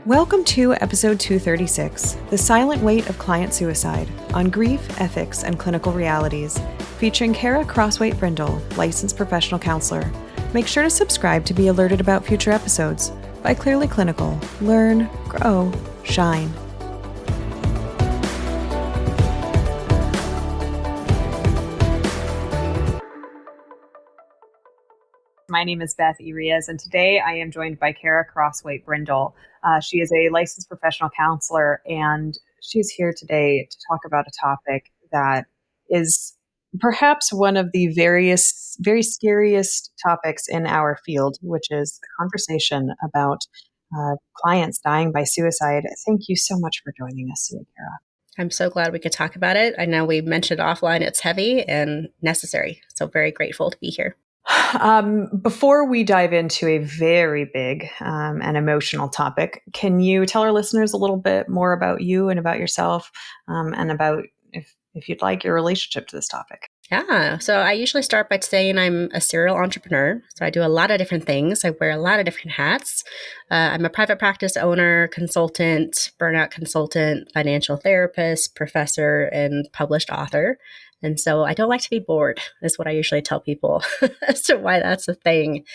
Welcome to episode 236, The Silent Weight of Client Suicide, on Grief, Ethics, and Clinical Realities, featuring Khara Croswaite Brindle, licensed professional counselor. Make sure to subscribe to be alerted about future episodes. By Clearly Clinical. Learn, grow, shine. My name is Elizabeth Irias, and today I am joined by Khara Croswaite Brindle. She is a licensed professional counselor, and she's here today to talk about a topic that is perhaps one of the very scariest topics in our field, which is the conversation about clients dying by suicide. Thank you so much for joining us today, Khara. I'm so glad we could talk about it. I know we mentioned offline it's heavy and necessary, so very grateful to be here. Before we dive into a very big and emotional topic, can you tell our listeners a little bit more about you and about yourself and about, if you'd like, your relationship to this topic? Yeah, so I usually start by saying I'm a serial entrepreneur. So I do a lot of different things. I wear a lot of different hats. I'm a private practice owner, consultant, burnout consultant, financial therapist, professor, and published author. And so I don't like to be bored, is what I usually tell people as to why that's a thing.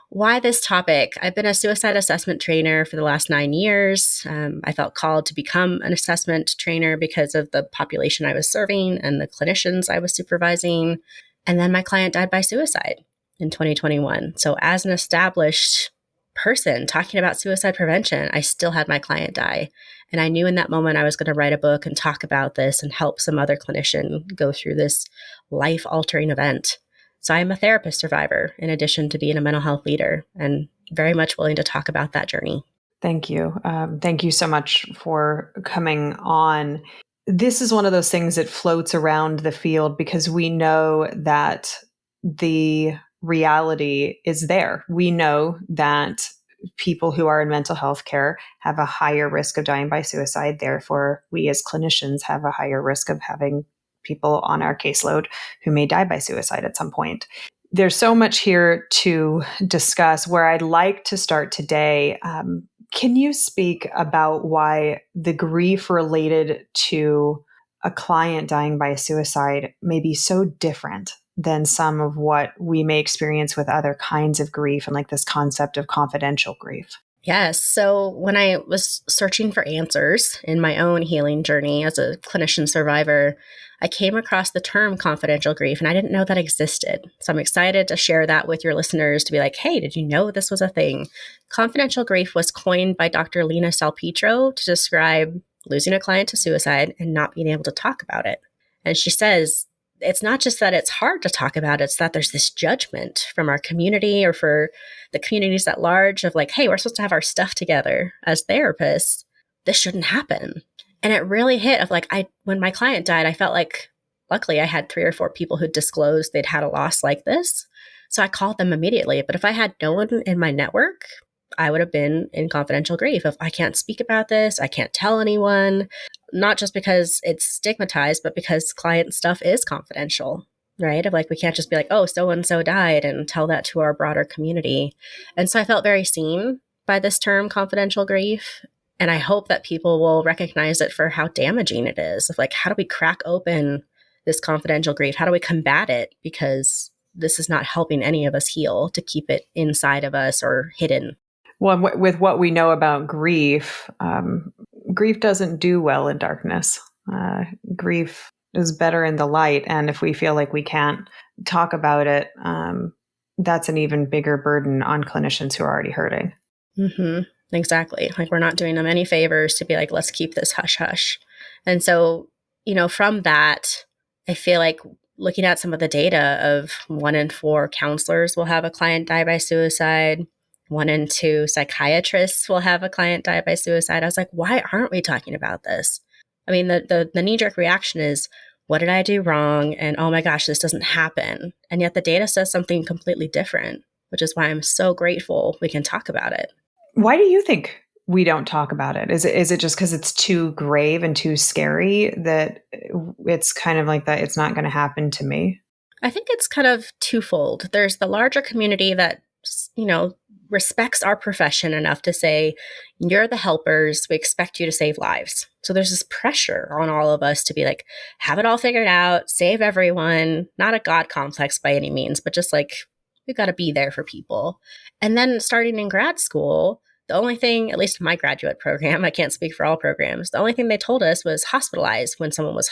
Why this topic? I've been a suicide assessment trainer for the last 9 years. I felt called to become an assessment trainer because of the population I was serving and the clinicians I was supervising. And then my client died by suicide in 2021. So as an established person talking about suicide prevention, I still had my client die. And I knew in that moment I was going to write a book and talk about this and help some other clinician go through this life-altering event. So I'm a therapist survivor in addition to being a mental health leader, and very much willing to talk about that journey. Thank you. Thank you so much for coming on. This is one of those things that floats around the field because we know that the reality is there. We know that people who are in mental health care have a higher risk of dying by suicide. Therefore, we as clinicians have a higher risk of having people on our caseload who may die by suicide at some point. There's so much here to discuss. Where I'd like to start today, can you speak about why the grief related to a client dying by suicide may be so different than some of what we may experience with other kinds of grief and like this concept of confidential grief? Yes. So when I was searching for answers in my own healing journey as a clinician survivor, I came across the term confidential grief, and I didn't know that existed. So I'm excited to share that with your listeners to be like, hey, did you know this was a thing? Confidential grief was coined by Dr. Lena Salpetro to describe losing a client to suicide and not being able to talk about it. And she says, it's not just that it's hard to talk about, it's that there's this judgment from our community or for the communities at large of like, hey, we're supposed to have our stuff together as therapists. This shouldn't happen. And it really hit of like, when my client died, I felt like, luckily I had 3 or 4 people who disclosed they'd had a loss like this. So I called them immediately. But if I had no one in my network, I would have been in confidential grief. If I can't speak about this, I can't tell anyone, not just because it's stigmatized, but because client stuff is confidential, right? Of like, we can't just be like, oh, so-and-so died and tell that to our broader community. And so I felt very seen by this term confidential grief. And I hope that people will recognize it for how damaging it is. Of like, how do we crack open this confidential grief? How do we combat it? Because this is not helping any of us heal to keep it inside of us or hidden. Well, with what we know about grief, grief doesn't do well in darkness. Grief is better in the light. And if we feel like we can't talk about it, that's an even bigger burden on clinicians who are already hurting. Mm-hmm. Exactly. Like we're not doing them any favors to be like, let's keep this hush hush. And so, from that, I feel like looking at some of the data of 1 in 4 counselors will have a client die by suicide. 1 in 2 psychiatrists will have a client die by suicide. I was like, why aren't we talking about this? I mean, the knee-jerk reaction is, what did I do wrong? And oh my gosh, this doesn't happen. And yet the data says something completely different, which is why I'm so grateful we can talk about it. Why do you think we don't talk about it? Is it just because it's too grave and too scary that it's kind of like that it's not going to happen to me? I think it's kind of twofold. There's the larger community that, respects our profession enough to say, you're the helpers. We expect you to save lives. So there's this pressure on all of us to be like, have it all figured out, save everyone, not a God complex by any means, but just like, we've got to be there for people. And then starting in grad school, the only thing, at least in my graduate program, I can't speak for all programs, the only thing they told us was hospitalize when someone was,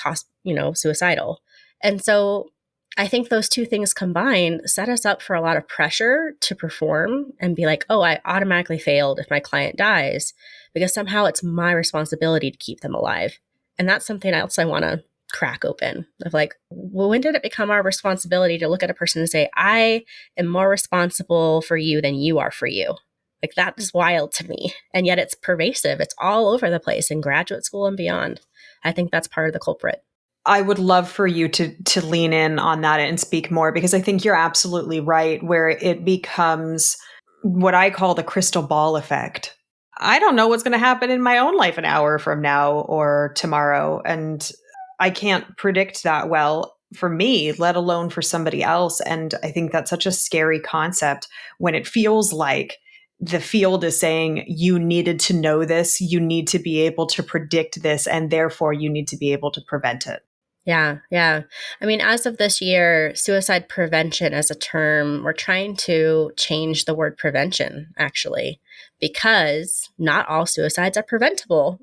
suicidal. And so I think those two things combined set us up for a lot of pressure to perform and be like, oh, I automatically failed if my client dies because somehow it's my responsibility to keep them alive. And that's something else I want to crack open of like, well, when did it become our responsibility to look at a person and say, I am more responsible for you than you are for you? Like, that is wild to me. And yet it's pervasive. It's all over the place in graduate school and beyond. I think that's part of the culprit. I would love for you to lean in on that and speak more, because I think you're absolutely right, where it becomes what I call the crystal ball effect. I don't know what's going to happen in my own life an hour from now or tomorrow, and I can't predict that well for me, let alone for somebody else. And I think that's such a scary concept when it feels like the field is saying you needed to know this, you need to be able to predict this, and therefore you need to be able to prevent it. Yeah, yeah. I mean, as of this year, suicide prevention as a term, we're trying to change the word prevention, actually, because not all suicides are preventable.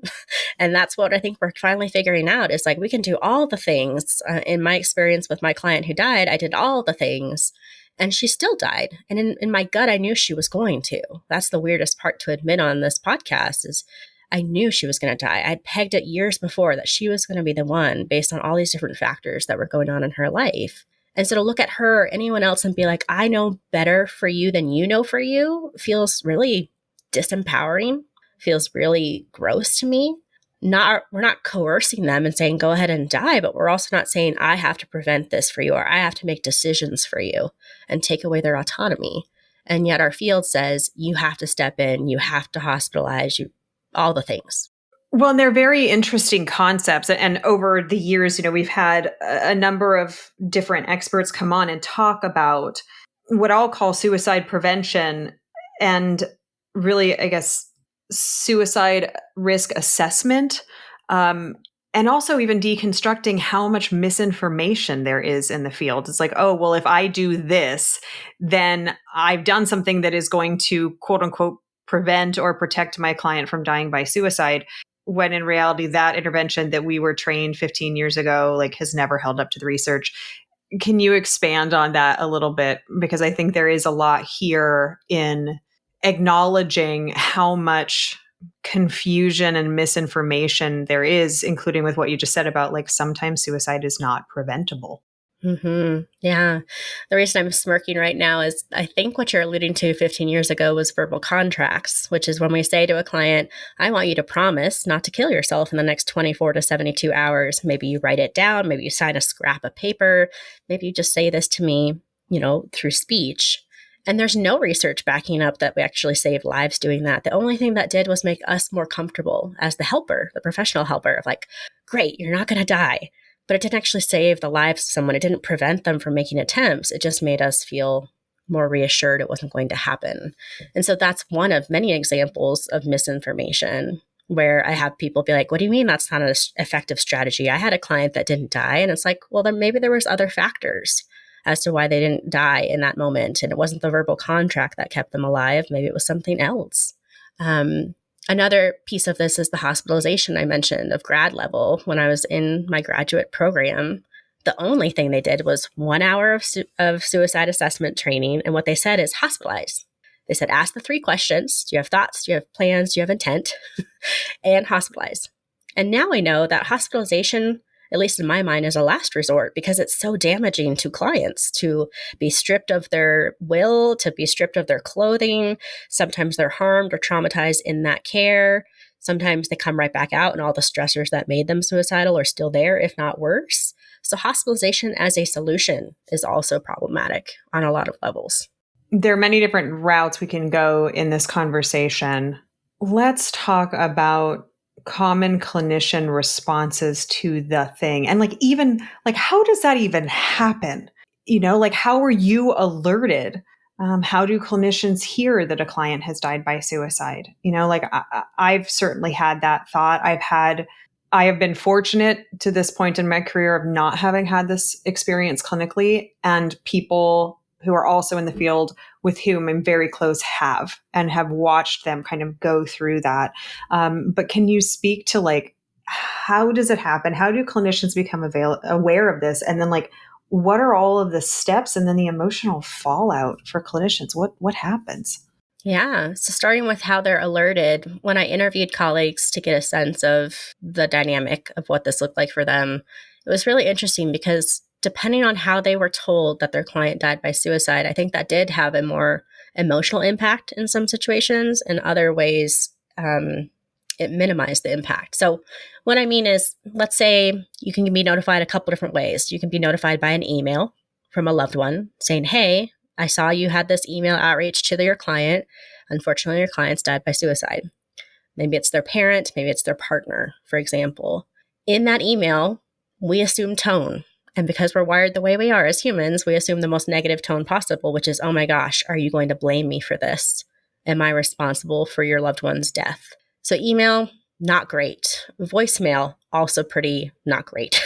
And that's what I think we're finally figuring out is like, we can do all the things. In my experience with my client who died, I did all the things and she still died. And in my gut, I knew she was going to. That's the weirdest part to admit on this podcast is I knew she was going to die. I'd pegged it years before that she was going to be the one based on all these different factors that were going on in her life. And so to look at her or anyone else and be like, I know better for you than you know for you feels really disempowering, feels really gross to me. We're not coercing them and saying, go ahead and die, but we're also not saying I have to prevent this for you or I have to make decisions for you and take away their autonomy. And yet our field says you have to step in, you have to hospitalize, all the things. Well, and they're very interesting concepts. And over the years, we've had a number of different experts come on and talk about what I'll call suicide prevention and really, I guess, suicide risk assessment. And also even deconstructing how much misinformation there is in the field. It's like, oh, well, if I do this, then I've done something that is going to, quote unquote, prevent or protect my client from dying by suicide, when in reality that intervention that we were trained 15 years ago has never held up to the research. Can you expand on that a little bit? Because I think there is a lot here in acknowledging how much confusion and misinformation there is, including with what you just said about sometimes suicide is not preventable. Mm-hmm. Yeah. The reason I'm smirking right now is I think what you're alluding to 15 years ago was verbal contracts, which is when we say to a client, I want you to promise not to kill yourself in the next 24 to 72 hours. Maybe you write it down. Maybe you sign a scrap of paper. Maybe you just say this to me, through speech. And there's no research backing up that we actually saved lives doing that. The only thing that did was make us more comfortable as the helper, the professional helper of like, great, you're not going to die. But it didn't actually save the lives of someone. It didn't prevent them from making attempts. It just made us feel more reassured it wasn't going to happen. And so that's one of many examples of misinformation where I have people be like, what do you mean that's not an effective strategy? I had a client that didn't die. And it's like, well, then maybe there was other factors as to why they didn't die in that moment. And it wasn't the verbal contract that kept them alive. Maybe it was something else. Another piece of this is the hospitalization I mentioned of grad level. When I was in my graduate program, the only thing they did was 1 hour of suicide assessment training. And what they said is hospitalize. They said, ask the 3 questions. Do you have thoughts? Do you have plans? Do you have intent? And hospitalize. And now I know that hospitalization, at least in my mind, is a last resort because it's so damaging to clients to be stripped of their will, to be stripped of their clothing. Sometimes they're harmed or traumatized in that care. Sometimes they come right back out and all the stressors that made them suicidal are still there, if not worse. So hospitalization as a solution is also problematic on a lot of levels. There are many different routes we can go in this conversation. Let's talk about common clinician responses to the thing. And even how does that even happen? How are you alerted How do clinicians hear that a client has died by suicide? Like I've certainly had that thought. I have been fortunate to this point in my career of not having had this experience clinically, and people who are also in the field with whom I'm very close have, and have watched them kind of go through that. But can you speak to like, how does it happen? How do clinicians become aware of this? And then like, what are all of the steps and then the emotional fallout for clinicians? What happens? Yeah. So starting with how they're alerted, when I interviewed colleagues to get a sense of the dynamic of what this looked like for them, it was really interesting because depending on how they were told that their client died by suicide, I think that did have a more emotional impact in some situations. In other ways, it minimized the impact. So what I mean is, let's say you can be notified a couple different ways. You can be notified by an email from a loved one saying, hey, I saw you had this email outreach to your client. Unfortunately, your client's died by suicide. Maybe it's their parent, maybe it's their partner, for example. In that email, we assume tone. And because we're wired the way we are as humans, we assume the most negative tone possible, which is, oh my gosh, are you going to blame me for this? Am I responsible for your loved one's death? So email, not great. Voicemail, also pretty not great,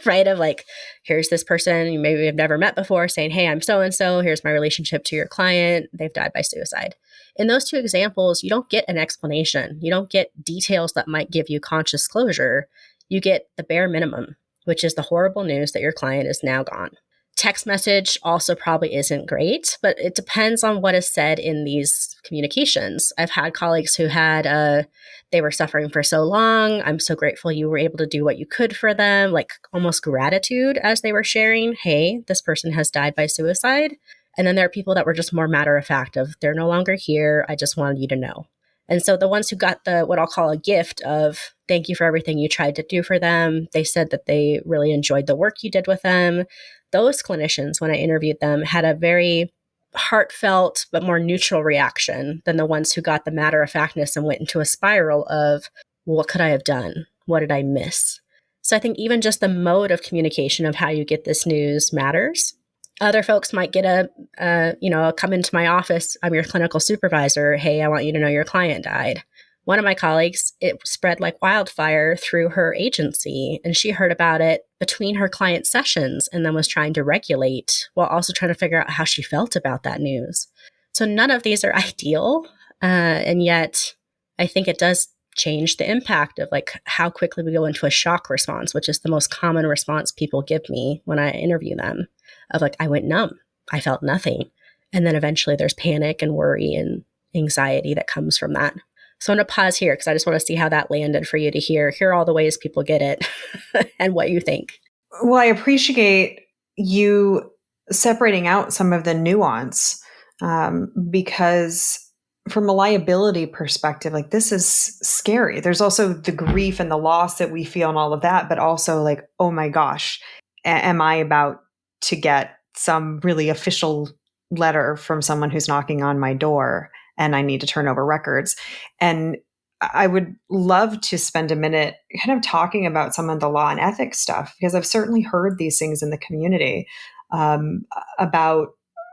right? Of like, here's this person you maybe have never met before saying, hey, I'm so-and-so. Here's my relationship to your client. They've died by suicide. In those two examples, you don't get an explanation. You don't get details that might give you conscious closure. You get the bare minimum, which is the horrible news that your client is now gone. Text message also probably isn't great, but it depends on what is said in these communications. I've had colleagues who had, they were suffering for so long. I'm so grateful you were able to do what you could for them, like almost gratitude as they were sharing, hey, this person has died by suicide. And then there are people that were just more matter of fact of, they're no longer here. I just wanted you to know. And so the ones who got the, what I'll call a gift of, thank you for everything you tried to do for them. They said that they really enjoyed the work you did with them. Those clinicians, when I interviewed them, had a very heartfelt but more neutral reaction than the ones who got the matter of factness and went into a spiral of, what could I have done? What did I miss? So I think even just the mode of communication of how you get this news matters. Other folks might get come into my office. I'm your clinical supervisor. Hey, I want you to know your client died. One of my colleagues, it spread like wildfire through her agency, and she heard about it between her client sessions and then was trying to regulate while also trying to figure out how she felt about that news. So none of these are ideal, and yet I think it does change the impact of like how quickly we go into a shock response, which is the most common response people give me when I interview them, of like, I went numb, I felt nothing. And then eventually there's panic and worry and anxiety that comes from that. So I'm going to pause here because I just want to see how that landed for you to hear all the ways people get it and what you think. Well, I appreciate you separating out some of the nuance, because from a liability perspective, like this is scary. There's also the grief and the loss that we feel and all of that, but also like, oh my gosh, am I about to get some really official letter from someone who's knocking on my door and I need to turn over records? And I would love to spend a minute kind of talking about some of the law and ethics stuff, because I've certainly heard these things in the community, about,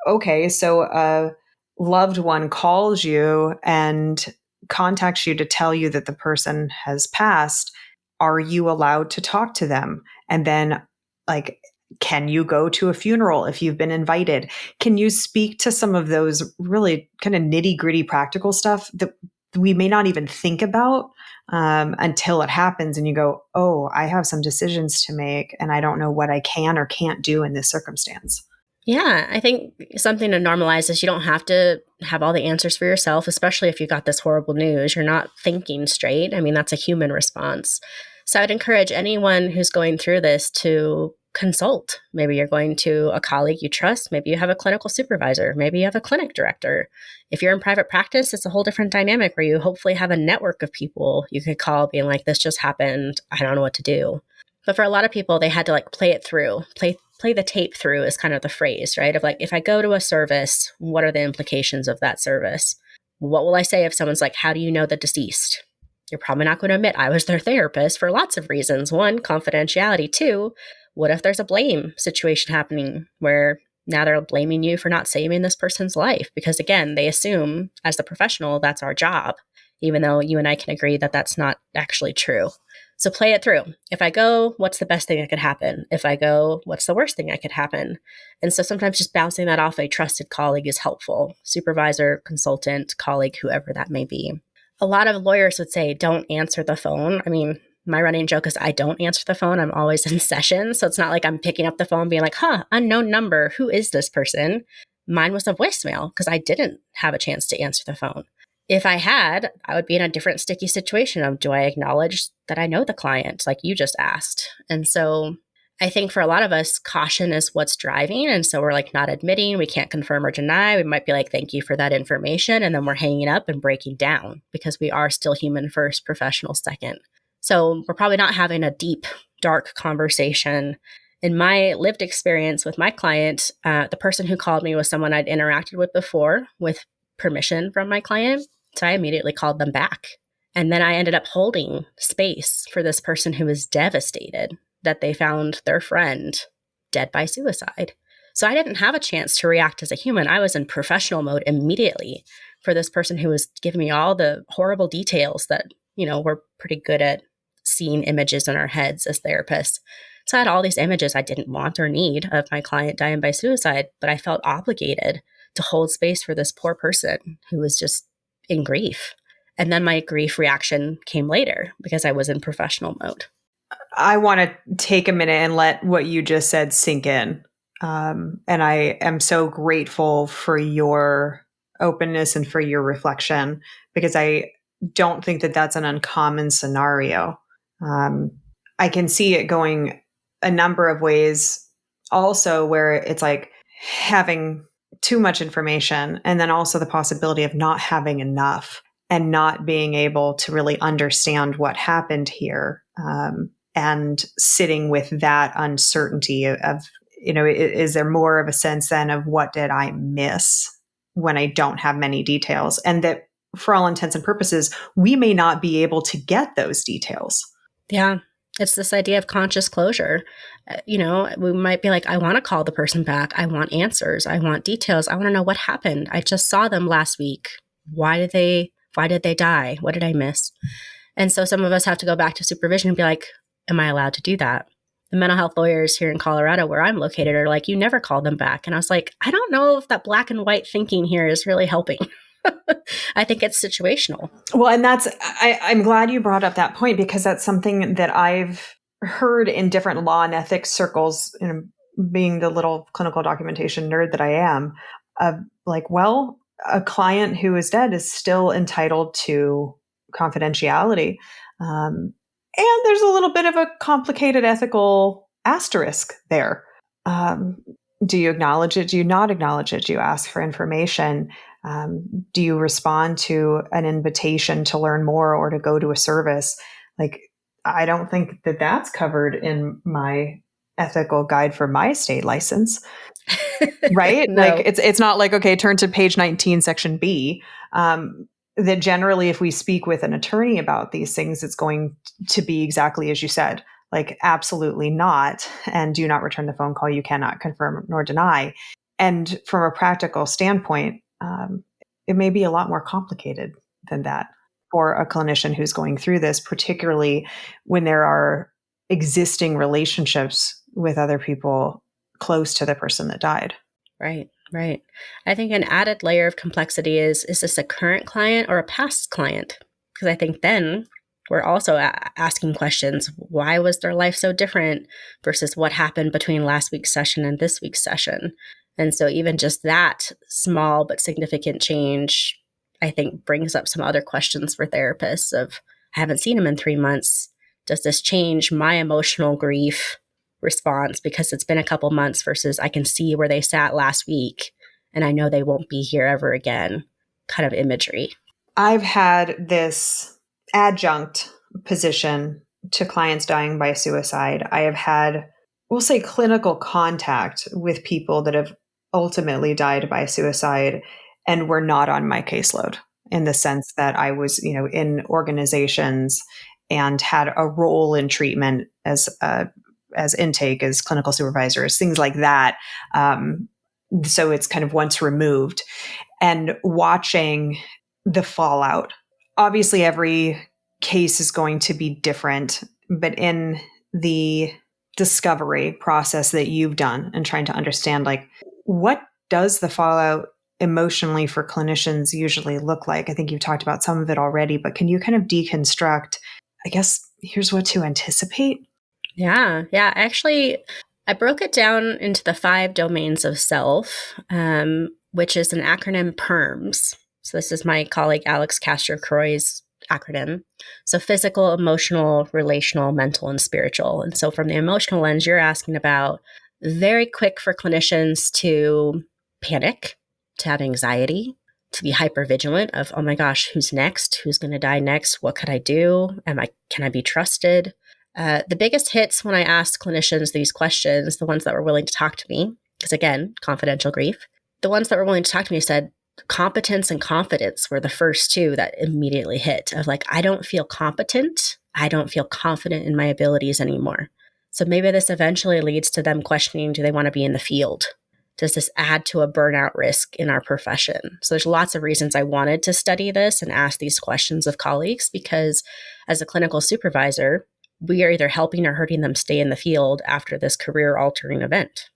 okay, so a loved one calls you and contacts you to tell you that the person has passed. Are you allowed to talk to them? And then, like, can you go to a funeral if you've been invited? Can you speak to some of those really kind of nitty gritty practical stuff that we may not even think about until it happens and you go, oh, I have some decisions to make and I don't know what I can or can't do in this circumstance? Yeah, I think something to normalize is you don't have to have all the answers for yourself, especially if you got this horrible news. You're not thinking straight. I mean, that's a human response. So I'd encourage anyone who's going through this to consult. Maybe you're going to a colleague you trust. Maybe you have a clinical supervisor. Maybe you have a clinic director. If you're in private practice, it's a whole different dynamic where you hopefully have a network of people you could call being like, this just happened. I don't know what to do. But for a lot of people, they had to like play it through, play the tape through is kind of the phrase, right? Of like, if I go to a service, what are the implications of that service? What will I say if someone's like, how do you know the deceased? You're probably not going to admit I was their therapist for lots of reasons. One, confidentiality. Two, what if there's a blame situation happening where Now they're blaming you for not saving this person's life because, again, they assume as the professional, that's our job, even though you and I can agree that that's not actually true. So play it through. If I go, what's the best thing that could happen? If I go, what's the worst thing that could happen? And so sometimes just bouncing that off a trusted colleague is helpful. Supervisor, consultant, colleague, whoever that may be. A lot of lawyers would say, don't answer the phone. I mean, my running joke is I don't answer the phone. I'm always in session. So it's not like I'm picking up the phone being like, unknown number. Who is this person? Mine was a voicemail because I didn't have a chance to answer the phone. If I had, I would be in a different sticky situation of, do I acknowledge that I know the client like you just asked? And so I think for a lot of us, caution is what's driving. And so we're like not admitting, we can't confirm or deny. We might be like, thank you for that information. And then we're hanging up and breaking down because we are still human first, professional second. So we're probably not having a deep, dark conversation. In my lived experience with my client, the person who called me was someone I'd interacted with before with permission from my client. So I immediately called them back. And then I ended up holding space for this person who was devastated that they found their friend dead by suicide. So I didn't have a chance to react as a human. I was in professional mode immediately for this person who was giving me all the horrible details that, we're pretty good at seeing images in our heads as therapists. So I had all these images I didn't want or need of my client dying by suicide, but I felt obligated to hold space for this poor person who was just in grief. And then my grief reaction came later because I was in professional mode. I want to take a minute and let what you just said sink in. And I am so grateful for your openness and for your reflection, because I don't think that that's an uncommon scenario. I can see it going a number of ways also, where it's like having too much information, and then also the possibility of not having enough and not being able to really understand what happened here. And sitting with that uncertainty of, is there more of a sense then of what did I miss when I don't have many details? And that for all intents and purposes, we may not be able to get those details. Yeah. It's this idea of conscious closure. We might be like, I want to call the person back. I want answers. I want details. I want to know what happened. I just saw them last week. Why did they die? What did I miss? And so some of us have to go back to supervision and be like, am I allowed to do that? The mental health lawyers here in Colorado, where I'm located, are like, you never call them back. And I was like, I don't know if that black and white thinking here is really helping. I think it's situational. Well, and I'm glad you brought up that point, because that's something that I've heard in different law and ethics circles, being the little clinical documentation nerd that I am, like, well, a client who is dead is still entitled to confidentiality. And there's a little bit of a complicated ethical asterisk there. Do you acknowledge it? Do you not acknowledge it? Do you ask for information? Do you respond to an invitation to learn more or to go to a service? Like, I don't think that that's covered in my ethical guide for my state license. Right? No. Like, it's not like, okay, turn to page 19, section B. That generally, if we speak with an attorney about these things, it's going to be exactly as you said, like, absolutely not. And do not return the phone call. You cannot confirm nor deny. And from a practical standpoint, it may be a lot more complicated than that for a clinician who's going through this, particularly when there are existing relationships with other people close to the person that died. Right. I think an added layer of complexity is this a current client or a past client? Because I think then we're also asking questions. Why was their life so different versus what happened between last week's session and this week's session? And so even just that small but significant change, I think, brings up some other questions for therapists of, I haven't seen him in 3 months. Does this change my emotional grief response because it's been a couple months versus I can see where they sat last week and I know they won't be here ever again kind of imagery? I've had this adjunct position to clients dying by suicide. I have had, we'll say, clinical contact with people that have ultimately died by suicide and were not on my caseload, in the sense that I was, in organizations and had a role in treatment as intake, as clinical supervisors, things like that. So it's kind of once removed, and watching the fallout. Obviously, every case is going to be different, but in the discovery process that you've done and trying to understand, like, what does the fallout emotionally for clinicians usually look like? I think you've talked about some of it already, but can you kind of deconstruct, I guess, here's what to anticipate? Yeah. Actually, I broke it down into the 5 domains of self, which is an acronym PERMS. So this is my colleague Alex Castro-Croy's acronym. So physical, emotional, relational, mental, and spiritual. And so from the emotional lens, you're asking about very quick for clinicians to panic, to have anxiety, to be hypervigilant of, oh my gosh, who's next? Who's going to die next? What could I do? Can I be trusted? The biggest hits when I asked clinicians these questions, the ones that were willing to talk to me, because again, confidential grief, the ones that were willing to talk to me said competence and confidence were the first 2 that immediately hit of like, I don't feel competent. I don't feel confident in my abilities anymore. So maybe this eventually leads to them questioning, do they want to be in the field? Does this add to a burnout risk in our profession? So there's lots of reasons I wanted to study this and ask these questions of colleagues, because as a clinical supervisor, we are either helping or hurting them stay in the field after this career-altering event.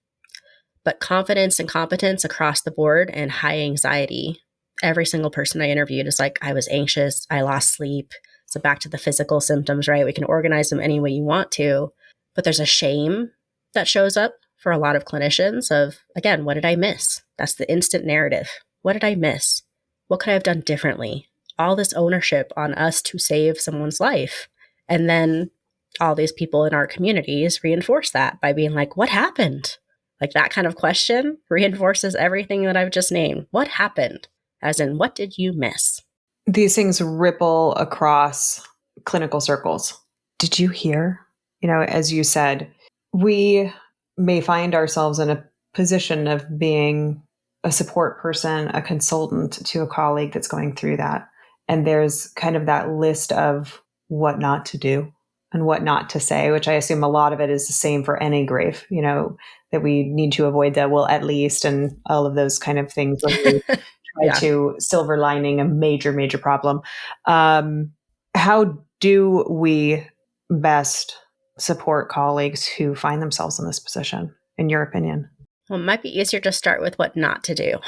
But confidence and competence across the board and high anxiety, every single person I interviewed is like, I was anxious, I lost sleep. So back to the physical symptoms, right? We can organize them any way you want to, but there's a shame that shows up for a lot of clinicians of, again, what did I miss? That's the instant narrative. What did I miss? What could I have done differently? All this ownership on us to save someone's life. And then all these people in our communities reinforce that by being like, what happened? Like that kind of question reinforces everything that I've just named. What happened? As in, what did you miss? These things ripple across clinical circles. Did you hear? As you said, we may find ourselves in a position of being a support person, a consultant to a colleague that's going through that. And there's kind of that list of what not to do and what not to say, which I assume a lot of it is the same for any grief, that we need to avoid the well, at least, and all of those kind of things when we try Yeah. to silver lining a major, major problem. How do we best support colleagues who find themselves in this position, in your opinion? Well, it might be easier to start with what not to do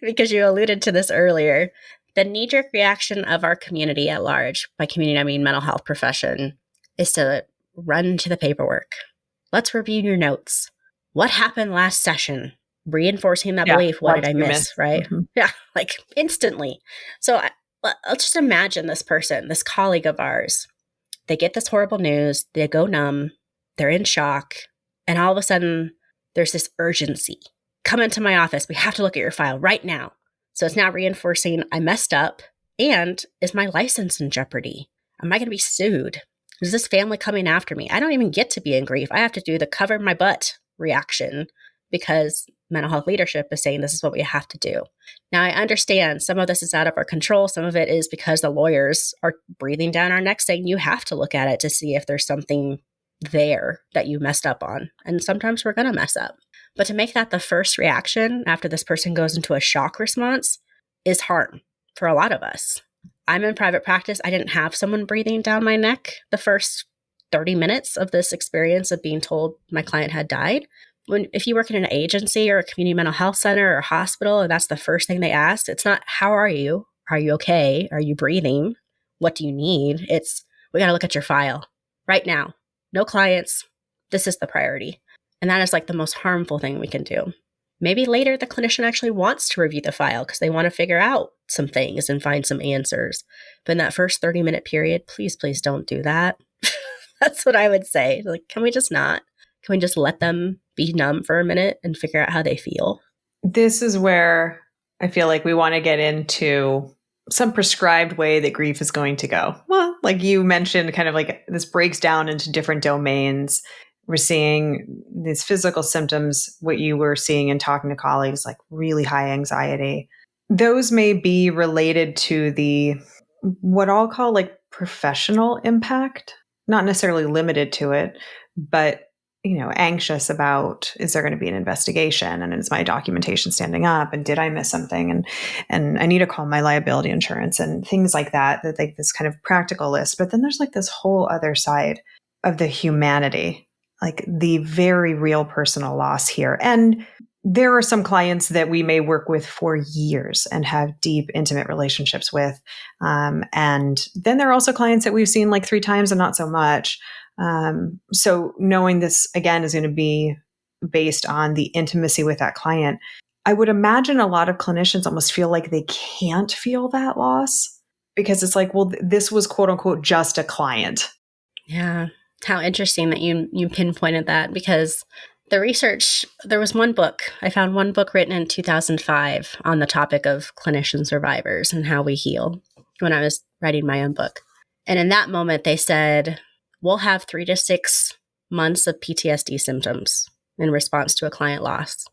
because you alluded to this earlier. The knee-jerk reaction of our community at large, by community I mean mental health profession, is to run to the paperwork. Let's review your notes. What happened last session? Reinforcing that belief. What did I miss? Right? Mm-hmm. Yeah, like instantly. So let's just imagine this person, this colleague of ours. They get this horrible news. They go numb. They're in shock. And all of a sudden, there's this urgency. Come into my office. We have to look at your file right now. So it's now reinforcing I messed up. And is my license in jeopardy? Am I going to be sued? Is this family coming after me? I don't even get to be in grief. I have to do the cover my butt reaction because mental health leadership is saying this is what we have to do. Now, I understand some of this is out of our control. Some of it is because the lawyers are breathing down our necks saying you have to look at it to see if there's something there that you messed up on. And sometimes we're going to mess up. But to make that the first reaction after this person goes into a shock response is hard for a lot of us. I'm in private practice. I didn't have someone breathing down my neck the first 30 minutes of this experience of being told my client had died. If you work in an agency or a community mental health center or hospital, and that's the first thing they ask, it's not, how are you? Are you okay? Are you breathing? What do you need? It's, we got to look at your file right now. No clients. This is the priority. And that is like the most harmful thing we can do. Maybe later the clinician actually wants to review the file because they want to figure out some things and find some answers. But in that first 30-minute period, please don't do that. That's what I would say. Like, can we just not? Can we just let them be numb for a minute and figure out how they feel? This is where I feel like we want to get into some prescribed way that grief is going to go. Well, like you mentioned, kind of like this breaks down into different domains. We're seeing these physical symptoms, what you were seeing and talking to colleagues, like really high anxiety. Those may be related to the, what I'll call like professional impact, not necessarily limited to it, but anxious about, is there going to be an investigation, and is my documentation standing up, and did I miss something, and I need to call my liability insurance, and things like that, like this kind of practical list. But then there's like this whole other side of the humanity, like the very real personal loss here. And there are some clients that we may work with for years and have deep, intimate relationships with. And then there are also clients that we've seen like 3 times and not so much. So knowing this, again, is going to be based on the intimacy with that client. I would imagine a lot of clinicians almost feel like they can't feel that loss because it's like, well, this was quote unquote just a client. Yeah. How interesting that you pinpointed that, because the research, there was one book, I found one book written in 2005 on the topic of clinician survivors and how we heal when I was writing my own book. And in that moment, they said, we'll have 3 to 6 months of PTSD symptoms in response to a client loss.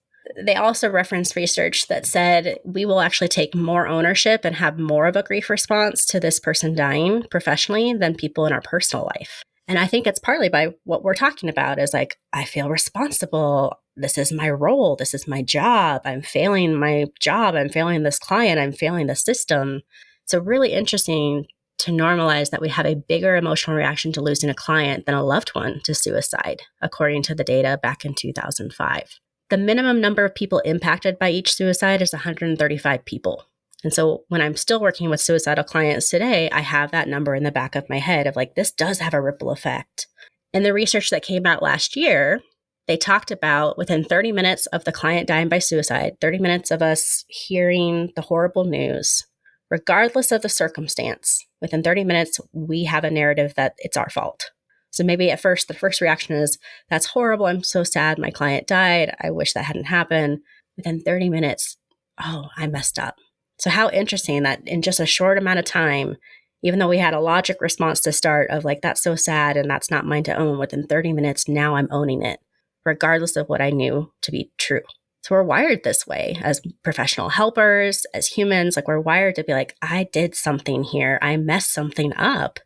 They also referenced research that said we will actually take more ownership and have more of a grief response to this person dying professionally than people in our personal life. And I think it's partly by what we're talking about is like, I feel responsible. This is my role. This is my job. I'm failing my job. I'm failing this client. I'm failing the system. So really interesting to normalize that we have a bigger emotional reaction to losing a client than a loved one to suicide, according to the data back in 2005. The minimum number of people impacted by each suicide is 135 people. And so when I'm still working with suicidal clients today, I have that number in the back of my head of like, this does have a ripple effect. In the research that came out last year, they talked about within 30 minutes of the client dying by suicide, 30 minutes of us hearing the horrible news, regardless of the circumstance, within 30 minutes, we have a narrative that it's our fault. So maybe at first, the first reaction is, that's horrible. I'm so sad. My client died. I wish that hadn't happened. Within 30 minutes, oh, I messed up. So how interesting that in just a short amount of time, even though we had a logic response to start of like, that's so sad and that's not mine to own, within 30 minutes, now I'm owning it, regardless of what I knew to be true. So we're wired this way as professional helpers, as humans, like we're wired to be like, I did something here. I messed something up.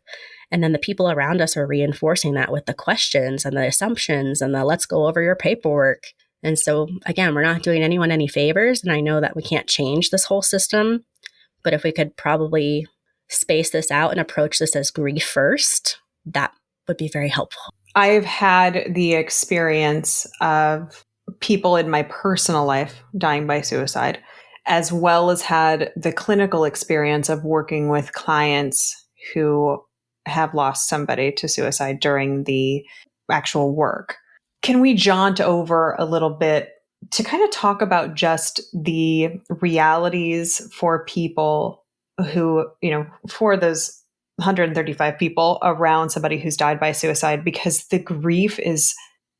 And then the people around us are reinforcing that with the questions and the assumptions and the let's go over your paperwork. And so again, we're not doing anyone any favors. And I know that we can't change this whole system, but if we could probably space this out and approach this as grief first, that would be very helpful. I've had the experience of people in my personal life dying by suicide, as well as had the clinical experience of working with clients who have lost somebody to suicide during the actual work. Can we jaunt over a little bit to kind of talk about just the realities for people who, for those 135 people around somebody who's died by suicide, because the grief is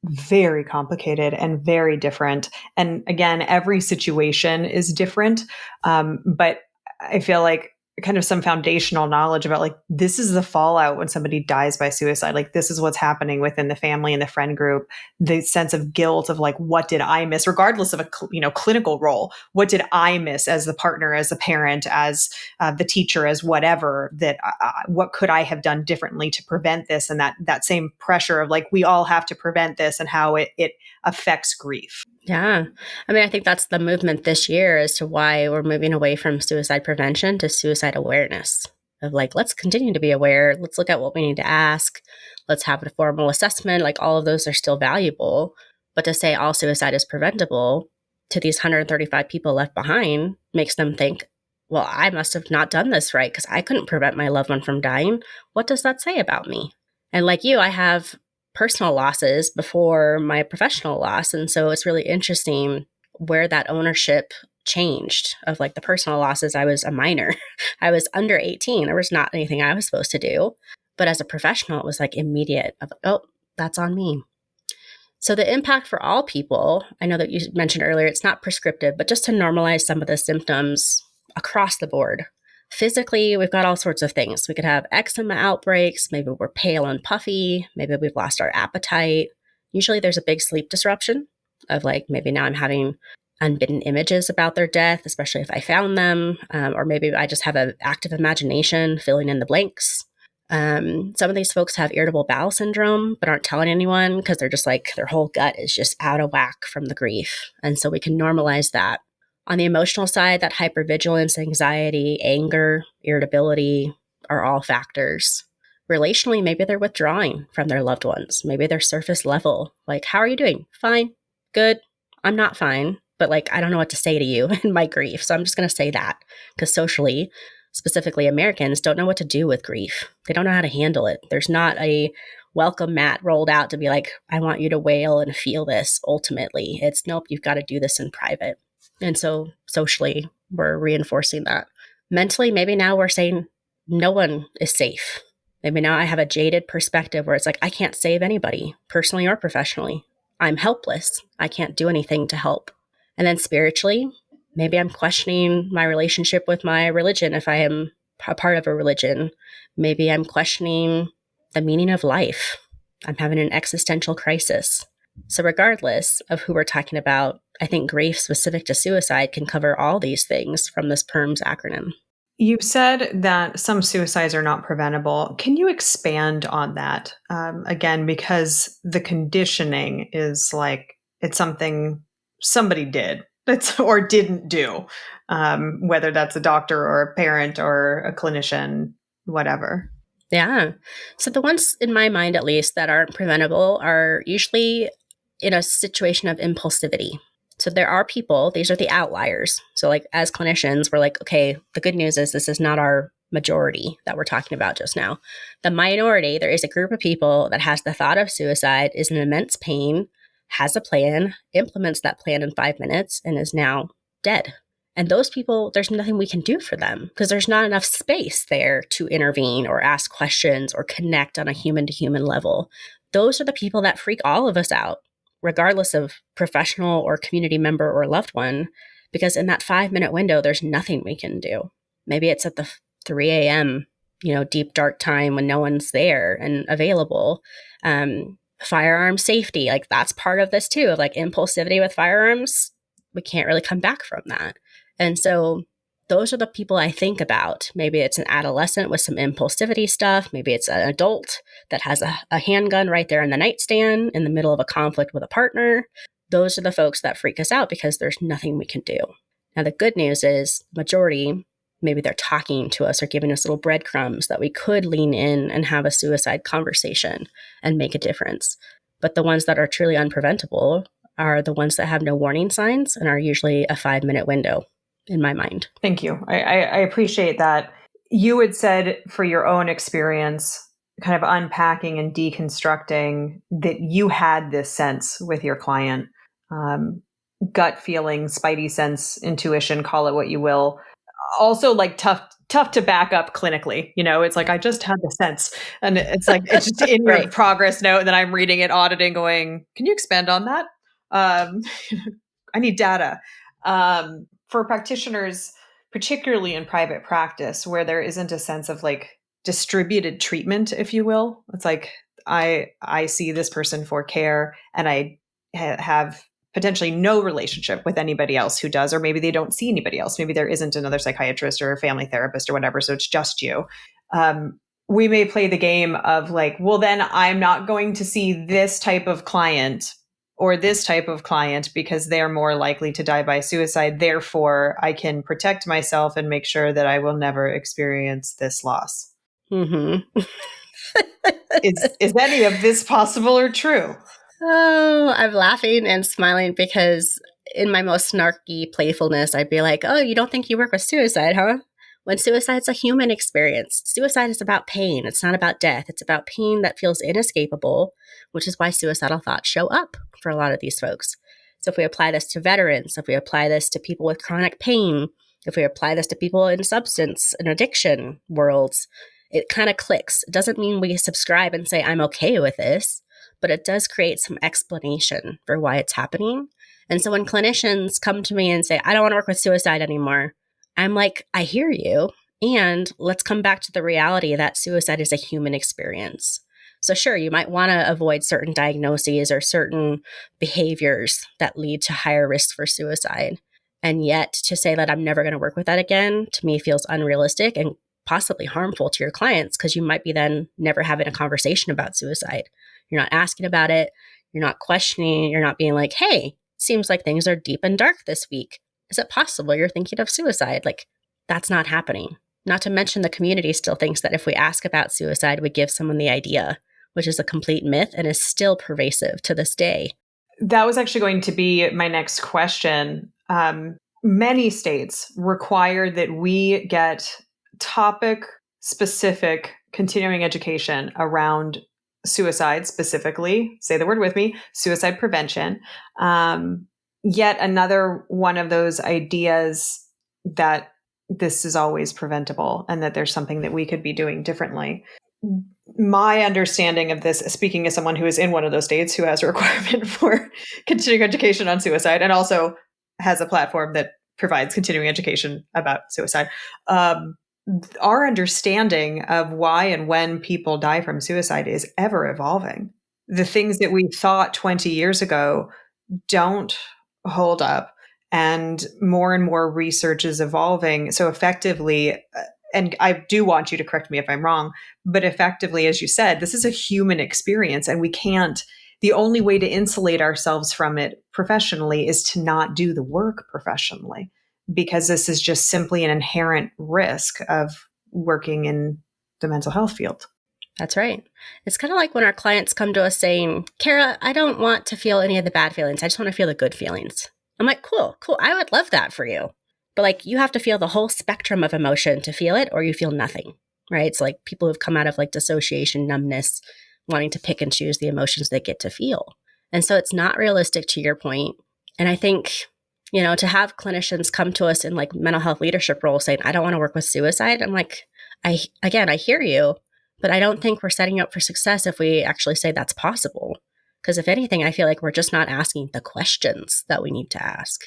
very complicated and very different. And again, every situation is different. But I feel like kind of some foundational knowledge about like, this is the fallout when somebody dies by suicide. Like, this is what's happening within the family and the friend group, the sense of guilt of like, what did I miss, regardless of a, clinical role? What did I miss as the partner, as the parent, as the teacher, as whatever, that what could I have done differently to prevent this? And that same pressure of like, we all have to prevent this, and how it affects grief. Yeah. I mean, I think that's the movement this year as to why we're moving away from suicide prevention to suicide awareness of like, let's continue to be aware. Let's look at what we need to ask. Let's have a formal assessment. Like all of those are still valuable, but to say all suicide is preventable to these 135 people left behind makes them think, well, I must have not done this right because I couldn't prevent my loved one from dying. What does that say about me? And like you, I have personal losses before my professional loss. And so it's really interesting where that ownership changed of like the personal losses. I was a minor. I was under 18. There was not anything I was supposed to do. But as a professional, it was like immediate of, oh, that's on me. So the impact for all people, I know that you mentioned earlier, it's not prescriptive, but just to normalize some of the symptoms across the board. Physically, we've got all sorts of things. We could have eczema outbreaks. Maybe we're pale and puffy. Maybe we've lost our appetite. Usually there's a big sleep disruption of like, maybe now I'm having unbidden images about their death, especially if I found them. Or maybe I just have an active imagination filling in the blanks. Some of these folks have irritable bowel syndrome, but aren't telling anyone because they're just like, their whole gut is just out of whack from the grief. And so we can normalize that. On the emotional side, that hypervigilance, anxiety, anger, irritability are all factors. Relationally, maybe they're withdrawing from their loved ones. Maybe they're surface level. Like, how are you doing? Fine. Good. I'm not fine. But like, I don't know what to say to you in my grief. So I'm just going to say that because socially, specifically Americans, don't know what to do with grief. They don't know how to handle it. There's not a welcome mat rolled out to be like, I want you to wail and feel this ultimately. It's nope, you've got to do this in private. And so socially, we're reinforcing that. Mentally, maybe now we're saying no one is safe. Maybe now I have a jaded perspective where it's like, I can't save anybody, personally or professionally. I'm helpless. I can't do anything to help. And then spiritually, maybe I'm questioning my relationship with my religion if I am a part of a religion. Maybe I'm questioning the meaning of life. I'm having an existential crisis. So regardless of who we're talking about, I think grief specific to suicide can cover all these things from this PERMS acronym. You said that some suicides are not preventable. Can you expand on that? Again, because the conditioning is like it's something somebody did or didn't do, whether that's a doctor or a parent or a clinician, whatever. Yeah. So the ones in my mind, at least, that aren't preventable are usually in a situation of impulsivity. So there are people, these are the outliers. So like as clinicians, we're like, okay, the good news is this is not our majority that we're talking about just now. The minority, there is a group of people that has the thought of suicide, is in immense pain, has a plan, implements that plan in 5 minutes, and is now dead. And those people, there's nothing we can do for them because there's not enough space there to intervene or ask questions or connect on a human to human level. Those are the people that freak all of us out, regardless of professional or community member or loved one, because in that 5-minute window, there's nothing we can do. Maybe it's at the 3 a.m., deep dark time when no one's there and available. Firearm safety, like that's part of this too. Like impulsivity with firearms, we can't really come back from that. And so those are the people I think about. Maybe it's an adolescent with some impulsivity stuff. Maybe it's an adult that has a handgun right there in the nightstand in the middle of a conflict with a partner. Those are the folks that freak us out because there's nothing we can do. Now, the good news is majority, maybe they're talking to us or giving us little breadcrumbs that we could lean in and have a suicide conversation and make a difference. But the ones that are truly unpreventable are the ones that have no warning signs and are usually a 5-minute window. In my mind. Thank you. I appreciate that. You had said for your own experience, kind of unpacking and deconstructing, that you had this sense with your client, gut feeling, spidey sense, intuition, call it what you will. Also like tough to back up clinically. It's like, I just had the sense. And it's like, it's just in your Right. progress note. And then I'm reading it, auditing, going, can you expand on that? I need data. For practitioners, particularly in private practice, where there isn't a sense of like distributed treatment, if you will. It's like I see this person for care, and I have potentially no relationship with anybody else who does, or maybe they don't see anybody else. Maybe there isn't another psychiatrist or a family therapist or whatever, so it's just you. We may play the game of like, well, then I'm not going to see this type of client or this type of client because they're more likely to die by suicide. Therefore, I can protect myself and make sure that I will never experience this loss. Mm-hmm. Is any of this possible or true? Oh, I'm laughing and smiling because in my most snarky playfulness, I'd be like, oh, you don't think you work with suicide, huh? When suicide's a human experience. Suicide is about pain. It's not about death. It's about pain that feels inescapable, which is why suicidal thoughts show up for a lot of these folks. So if we apply this to veterans, if we apply this to people with chronic pain, if we apply this to people in substance and addiction worlds, it kind of clicks. It doesn't mean we subscribe and say, I'm okay with this, but it does create some explanation for why it's happening. And so when clinicians come to me and say, I don't want to work with suicide anymore, I'm like, I hear you. And let's come back to the reality that suicide is a human experience. So sure, you might want to avoid certain diagnoses or certain behaviors that lead to higher risk for suicide. And yet to say that I'm never going to work with that again, to me feels unrealistic and possibly harmful to your clients because you might be then never having a conversation about suicide. You're not asking about it. You're not questioning. You're not being like, hey, seems like things are deep and dark this week. Is it possible you're thinking of suicide? Like, that's not happening. Not to mention the community still thinks that if we ask about suicide, we give someone the idea, which is a complete myth and is still pervasive to this day. That was actually going to be my next question. Many states require that we get topic specific continuing education around suicide, specifically, say the word with me, suicide prevention. Yet another one of those ideas that this is always preventable and that there's something that we could be doing differently. My understanding of this, speaking as someone who is in one of those states who has a requirement for continuing education on suicide and also has a platform that provides continuing education about suicide, our understanding of why and when people die from suicide is ever evolving. The things that we thought 20 years ago don't hold up, and more research is evolving. So effectively, and I do want you to correct me if I'm wrong, but effectively, as you said, this is a human experience and we can't, the only way to insulate ourselves from it professionally is to not do the work professionally, because this is just simply an inherent risk of working in the mental health field. That's right. It's kind of like when our clients come to us saying, Khara, I don't want to feel any of the bad feelings. I just want to feel the good feelings. I'm like, cool. I would love that for you. But like, you have to feel the whole spectrum of emotion to feel it, or you feel nothing, right? It's like people who've come out of like dissociation, numbness, wanting to pick and choose the emotions they get to feel. And so it's not realistic, to your point. And I think, to have clinicians come to us in like mental health leadership roles saying, I don't want to work with suicide. I'm like, I hear you, but I don't think we're setting up for success if we actually say that's possible. Because if anything, I feel like we're just not asking the questions that we need to ask.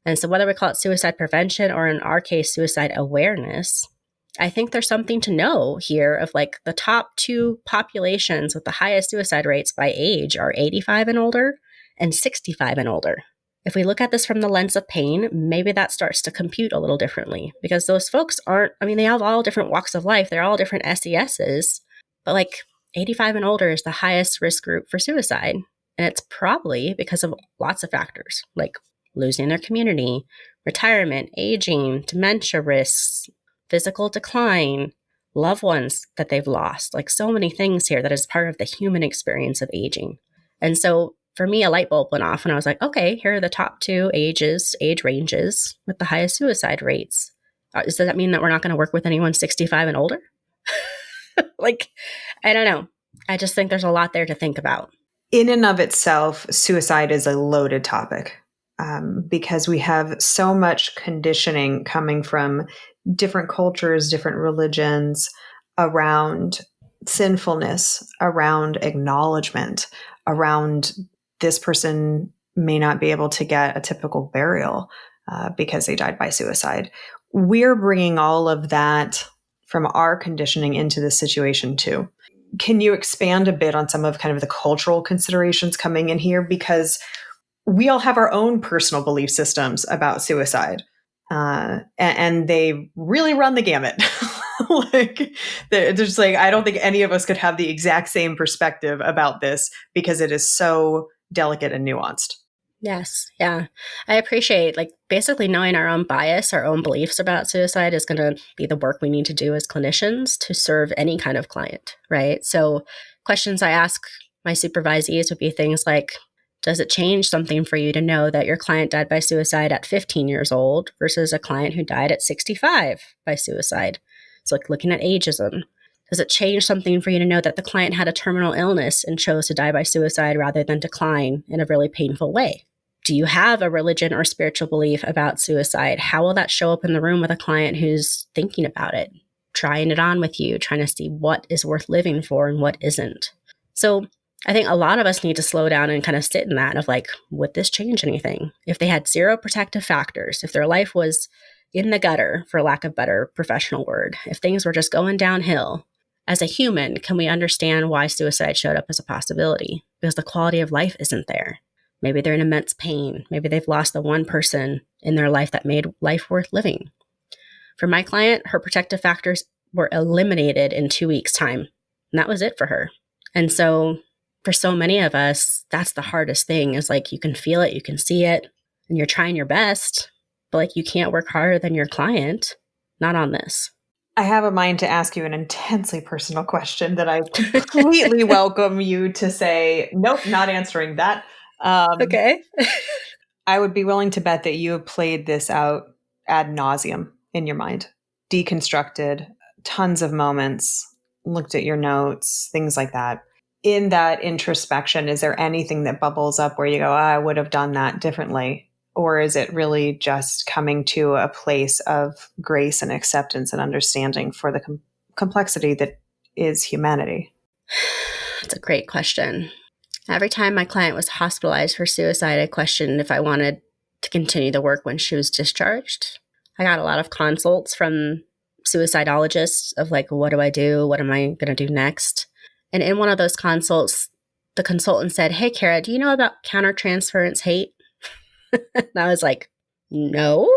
And so whether we call it suicide prevention or in our case, suicide awareness, I think there's something to know here of like the top two populations with the highest suicide rates by age are 85 and older and 65 and older. If we look at this from the lens of pain, maybe that starts to compute a little differently, because those folks they have all different walks of life. They're all different SESs, but like 85 and older is the highest risk group for suicide. And it's probably because of lots of factors, like losing their community, retirement, aging, dementia risks, physical decline, loved ones that they've lost, like so many things here that is part of the human experience of aging. And so for me, a light bulb went off and I was like, okay, here are the top two age ranges with the highest suicide rates. Does that mean that we're not going to work with anyone 65 and older? Like, I don't know. I just think there's a lot there to think about. In and of itself, suicide is a loaded topic because we have so much conditioning coming from different cultures, different religions around sinfulness, around acknowledgement, around this person may not be able to get a typical burial because they died by suicide. We're bringing all of that from our conditioning into this situation too. Can you expand a bit on some of kind of the cultural considerations coming in here? Because we all have our own personal belief systems about suicide, and they really run the gamut. There's like, I don't think any of us could have the exact same perspective about this because it is so delicate and nuanced. Yes. Yeah. I appreciate like basically knowing our own bias, our own beliefs about suicide is going to be the work we need to do as clinicians to serve any kind of client, right? So questions I ask my supervisees would be things like, does it change something for you to know that your client died by suicide at 15 years old versus a client who died at 65 by suicide? So like looking at ageism. Does it change something for you to know that the client had a terminal illness and chose to die by suicide rather than decline in a really painful way? Do you have a religion or spiritual belief about suicide? How will that show up in the room with a client who's thinking about it, trying it on with you, trying to see what is worth living for and what isn't? So I think a lot of us need to slow down and kind of sit in that of like, would this change anything? If they had zero protective factors, if their life was in the gutter, for lack of a better professional word, if things were just going downhill, as a human, can we understand why suicide showed up as a possibility? Because the quality of life isn't there. Maybe they're in immense pain. Maybe they've lost the one person in their life that made life worth living. For my client, her protective factors were eliminated in 2 weeks' time. And that was it for her. And so for so many of us, that's the hardest thing is like you can feel it, you can see it, and you're trying your best, but like you can't work harder than your client, not on this. I have a mind to ask you an intensely personal question that I completely welcome you to say, nope, not answering that. Okay. I would be willing to bet that you have played this out ad nauseum in your mind, deconstructed tons of moments, looked at your notes, things like that. In that introspection, is there anything that bubbles up where you go, I would have done that differently? Or is it really just coming to a place of grace and acceptance and understanding for the complexity that is humanity? That's a great question. Every time my client was hospitalized for suicide, I questioned if I wanted to continue the work when she was discharged. I got a lot of consults from suicidologists of like, what do I do? What am I going to do next? And in one of those consults, the consultant said, hey, Khara, do you know about countertransference hate? And I was like, no,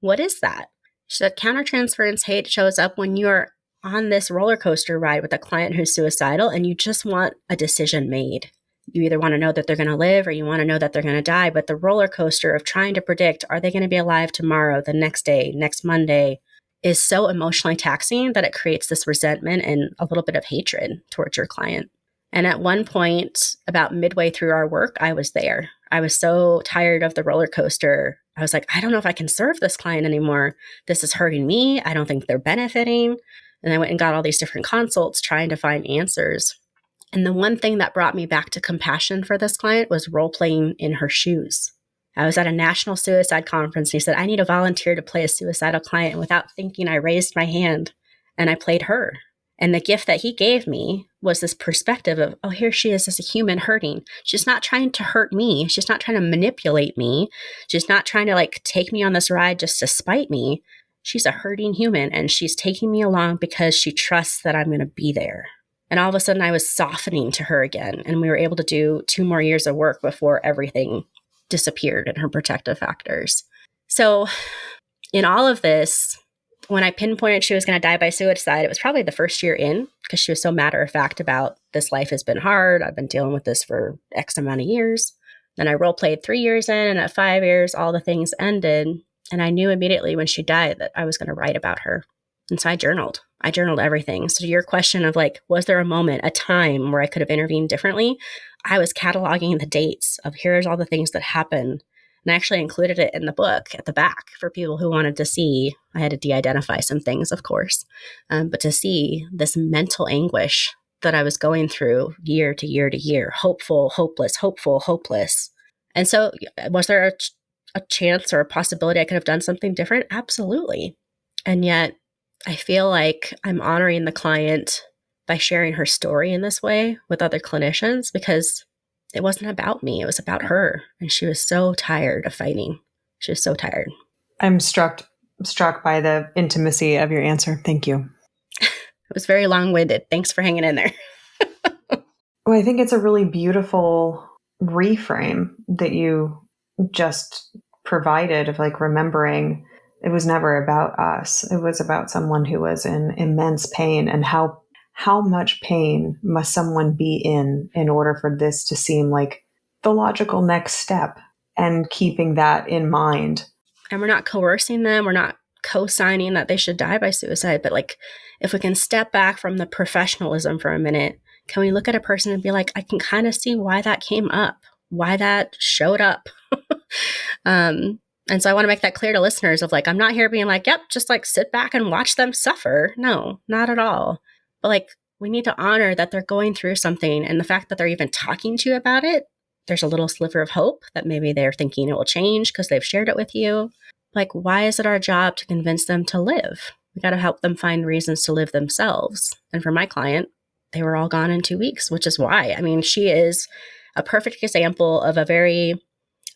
what is that? She said, countertransference hate shows up when you're on this roller coaster ride with a client who's suicidal and you just want a decision made. You either want to know that they're going to live or you want to know that they're going to die. But the roller coaster of trying to predict, are they going to be alive tomorrow, the next day, next Monday, is so emotionally taxing that it creates this resentment and a little bit of hatred towards your client. And at one point, about midway through our work, I was there. I was so tired of the roller coaster. I was like, I don't know if I can serve this client anymore. This is hurting me. I don't think they're benefiting. And I went and got all these different consults trying to find answers. And the one thing that brought me back to compassion for this client was role playing in her shoes. I was at a national suicide conference and he said, I need a volunteer to play a suicidal client. And without thinking, I raised my hand and I played her. And the gift that he gave me was this perspective of, oh, here she is as a human hurting. She's not trying to hurt me. She's not trying to manipulate me. She's not trying to like take me on this ride just to spite me. She's a hurting human and she's taking me along because she trusts that I'm going to be there. And all of a sudden I was softening to her again. And we were able to do 2 more years of work before everything disappeared in her protective factors. So in all of this, when I pinpointed she was going to die by suicide, it was probably the first year in because she was so matter of fact about this life has been hard. I've been dealing with this for X amount of years. Then I role played 3 years in, and at 5 years, all the things ended. And I knew immediately when she died that I was going to write about her. And so I journaled. I journaled everything. So to your question of like, was there a moment, a time where I could have intervened differently? I was cataloging the dates of here's all the things that happened. And I actually included it in the book at the back for people who wanted to see. I had to de-identify some things, of course, but to see this mental anguish that I was going through year to year to year, hopeful, hopeless, hopeful, hopeless. And so was there a chance or a possibility I could have done something different? Absolutely. And yet I feel like I'm honoring the client by sharing her story in this way with other clinicians because it wasn't about me. It was about her. And she was so tired of fighting. She was so tired. I'm struck by the intimacy of your answer. Thank you. It was very long-winded. Thanks for hanging in there. Well, I think it's a really beautiful reframe that you just provided of like remembering it was never about us. It was about someone who was in immense pain, and how much pain must someone be in order for this to seem like the logical next step, and keeping that in mind. And we're not coercing them. We're not co-signing that they should die by suicide. But like, if we can step back from the professionalism for a minute, can we look at a person and be like, I can kind of see why that came up, why that showed up. And so I want to make that clear to listeners of like, I'm not here being like, yep, just like sit back and watch them suffer. No, not at all. But like, we need to honor that they're going through something. And the fact that they're even talking to you about it, there's a little sliver of hope that maybe they're thinking it will change because they've shared it with you. Like, why is it our job to convince them to live? We got to help them find reasons to live themselves. And for my client, they were all gone in 2 weeks, which is why. I mean, she is a perfect example of a very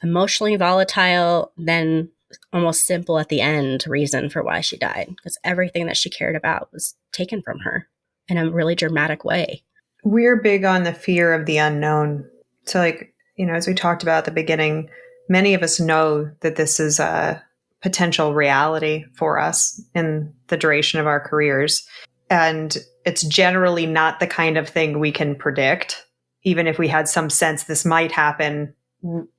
emotionally volatile, then almost simple at the end reason for why she died. Because everything that she cared about was taken from her in a really dramatic way. We're big on the fear of the unknown. So like, as we talked about at the beginning, many of us know that this is a potential reality for us in the duration of our careers. And it's generally not the kind of thing we can predict, even if we had some sense this might happen.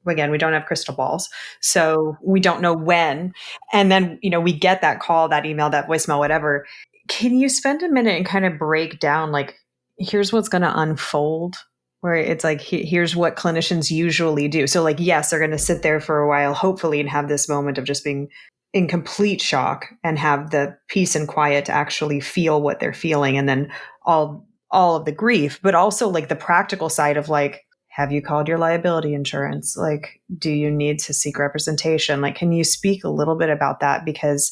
Again, we don't have crystal balls, so we don't know when. And then, we get that call, that email, that voicemail, whatever. Can you spend a minute and kind of break down, like, here's what's going to unfold? Where it's like, here's what clinicians usually do. So, like, yes, they're going to sit there for a while, hopefully, and have this moment of just being in complete shock and have the peace and quiet to actually feel what they're feeling, and then all of the grief, but also like the practical side of, like, have you called your liability insurance? Like, do you need to seek representation? Like, can you speak a little bit about that? Because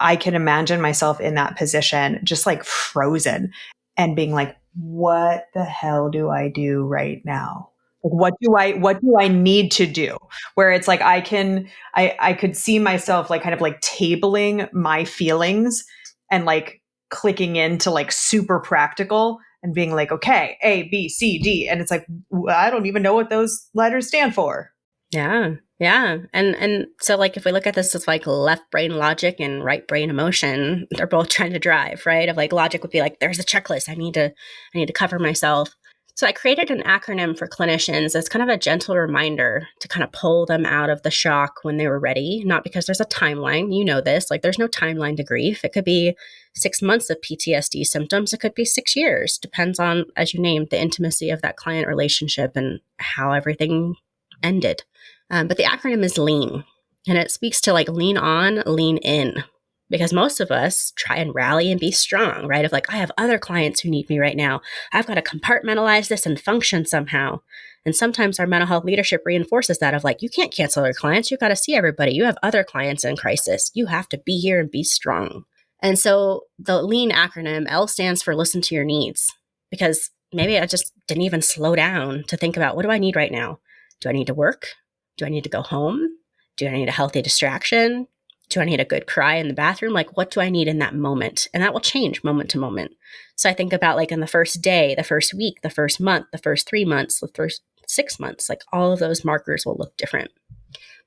I can imagine myself in that position, just like frozen and being like, what the hell do I do right now? What do I need to do? Where it's like, I could see myself like kind of like tabling my feelings and like clicking into like super practical and being like, okay, A, B, C, D. And it's like, I don't even know what those letters stand for. Yeah. Yeah. And so like if we look at this as like left brain logic and right brain emotion, they're both trying to drive, right? Of like logic would be like, there's a checklist. I need to cover myself. So I created an acronym for clinicians as kind of a gentle reminder to kind of pull them out of the shock when they were ready, not because there's a timeline. You know this, like there's no timeline to grief. It could be 6 months of PTSD symptoms. It could be 6 years. Depends on, as you named, the intimacy of that client relationship and how everything ended. But the acronym is LEAN, and it speaks to like lean on, lean in. Because most of us try and rally and be strong, right? Of like, I have other clients who need me right now. I've got to compartmentalize this and function somehow. And sometimes our mental health leadership reinforces that of like, you can't cancel your clients. You've got to see everybody. You have other clients in crisis. You have to be here and be strong. And so the LEAN acronym, L stands for listen to your needs. Because maybe I just didn't even slow down to think about, what do I need right now? Do I need to work? Do I need to go home? Do I need a healthy distraction? Do I need a good cry in the bathroom? Like, what do I need in that moment? And that will change moment to moment. So I think about like in the first day, the first week, the first month, the first 3 months, the first 6 months, like all of those markers will look different.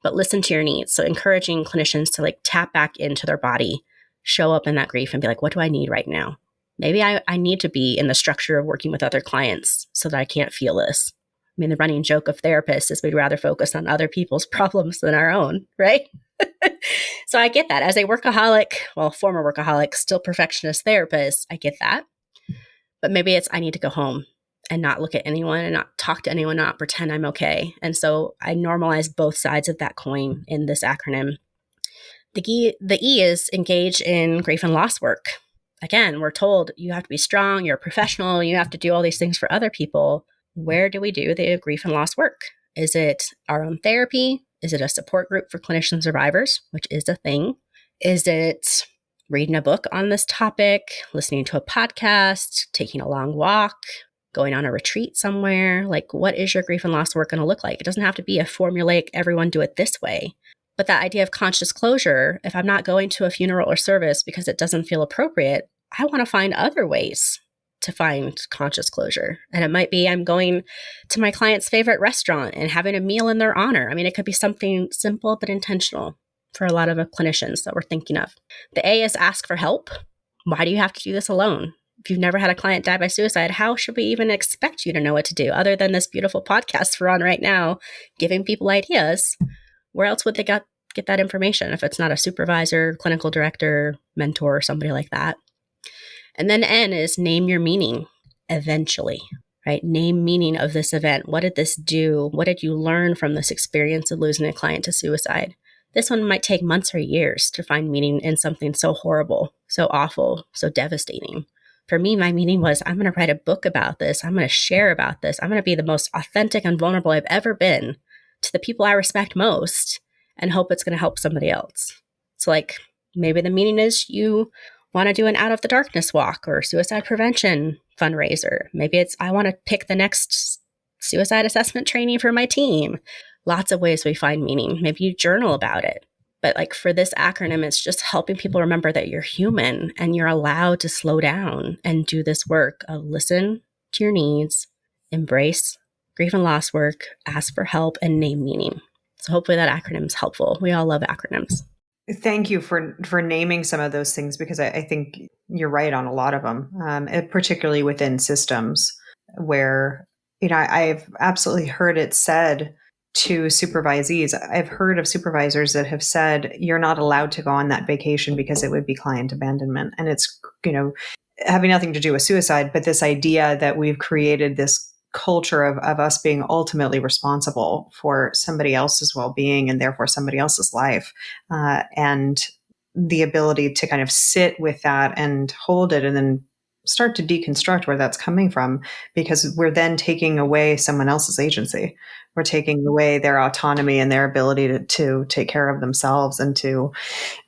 But listen to your needs. So encouraging clinicians to like tap back into their body, show up in that grief and be like, what do I need right now? Maybe I need to be in the structure of working with other clients so that I can't feel this. I mean, the running joke of therapists is we'd rather focus on other people's problems than our own, right? So I get that. As a workaholic, well, former workaholic, still perfectionist therapist, I get that. But maybe it's I need to go home and not look at anyone and not talk to anyone, not pretend I'm okay. And so I normalize both sides of that coin in this acronym. The E is engage in grief and loss work. Again, we're told you have to be strong, you're a professional, you have to do all these things for other people. Where do we do the grief and loss work? Is it our own therapy? Is it a support group for clinician survivors, which is a thing? Is it reading a book on this topic, listening to a podcast, taking a long walk, going on a retreat somewhere? Like, what is your grief and loss work going to look like? It doesn't have to be a formulaic, everyone do it this way. But that idea of conscious closure, if I'm not going to a funeral or service because it doesn't feel appropriate, I want to find other ways to find conscious closure. And it might be I'm going to my client's favorite restaurant and having a meal in their honor. I mean, it could be something simple but intentional for a lot of clinicians that we're thinking of. The A is ask for help. Why do you have to do this alone? If you've never had a client die by suicide, how should we even expect you to know what to do other than this beautiful podcast we're on right now, giving people ideas? Where else would they get that information if it's not a supervisor, clinical director, mentor, or somebody like that? And then N is name your meaning eventually, right? Name meaning of this event. What did this do? What did you learn from this experience of losing a client to suicide? This one might take months or years to find meaning in something so horrible, so awful, so devastating. For me, my meaning was I'm going to write a book about this. I'm going to share about this. I'm going to be the most authentic and vulnerable I've ever been to the people I respect most and hope it's going to help somebody else. So like maybe the meaning is you want to do an out of the darkness walk or suicide prevention fundraiser. Maybe it's I want to pick the next suicide assessment training for my team. Lots of ways we find meaning. Maybe you journal about it. But like for this acronym, it's just helping people remember that you're human and you're allowed to slow down and do this work of listen to your needs, embrace grief and loss work, ask for help, and name meaning. So hopefully that acronym is helpful. We all love acronyms. Thank you for naming some of those things, because I think you're right on a lot of them, particularly within systems where, I've absolutely heard it said to supervisees. I've heard of supervisors that have said, you're not allowed to go on that vacation because it would be client abandonment. And it's, having nothing to do with suicide, but this idea that we've created this culture of us being ultimately responsible for somebody else's well-being and therefore somebody else's life, and the ability to kind of sit with that and hold it and then start to deconstruct where that's coming from, because we're then taking away someone else's agency. We're taking away their autonomy and their ability to take care of themselves and to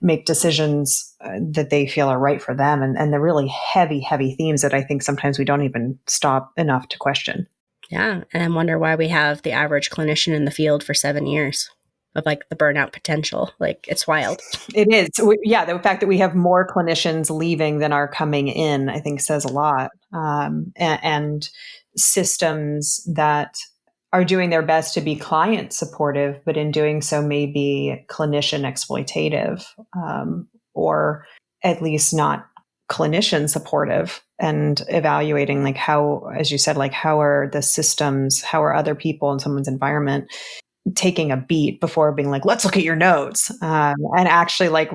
make decisions that they feel are right for them. And the really heavy, heavy themes that I think sometimes we don't even stop enough to question. Yeah. And I wonder why we have the average clinician in the field for 7 years of like the burnout potential. Like, it's wild. It is. Yeah. The fact that we have more clinicians leaving than are coming in, I think says a lot. And systems that are doing their best to be client supportive, but in doing so may be clinician exploitative, or at least not clinician supportive, and evaluating like how, as you said, like how are the systems, how are other people in someone's environment taking a beat before being like, let's look at your notes, and actually like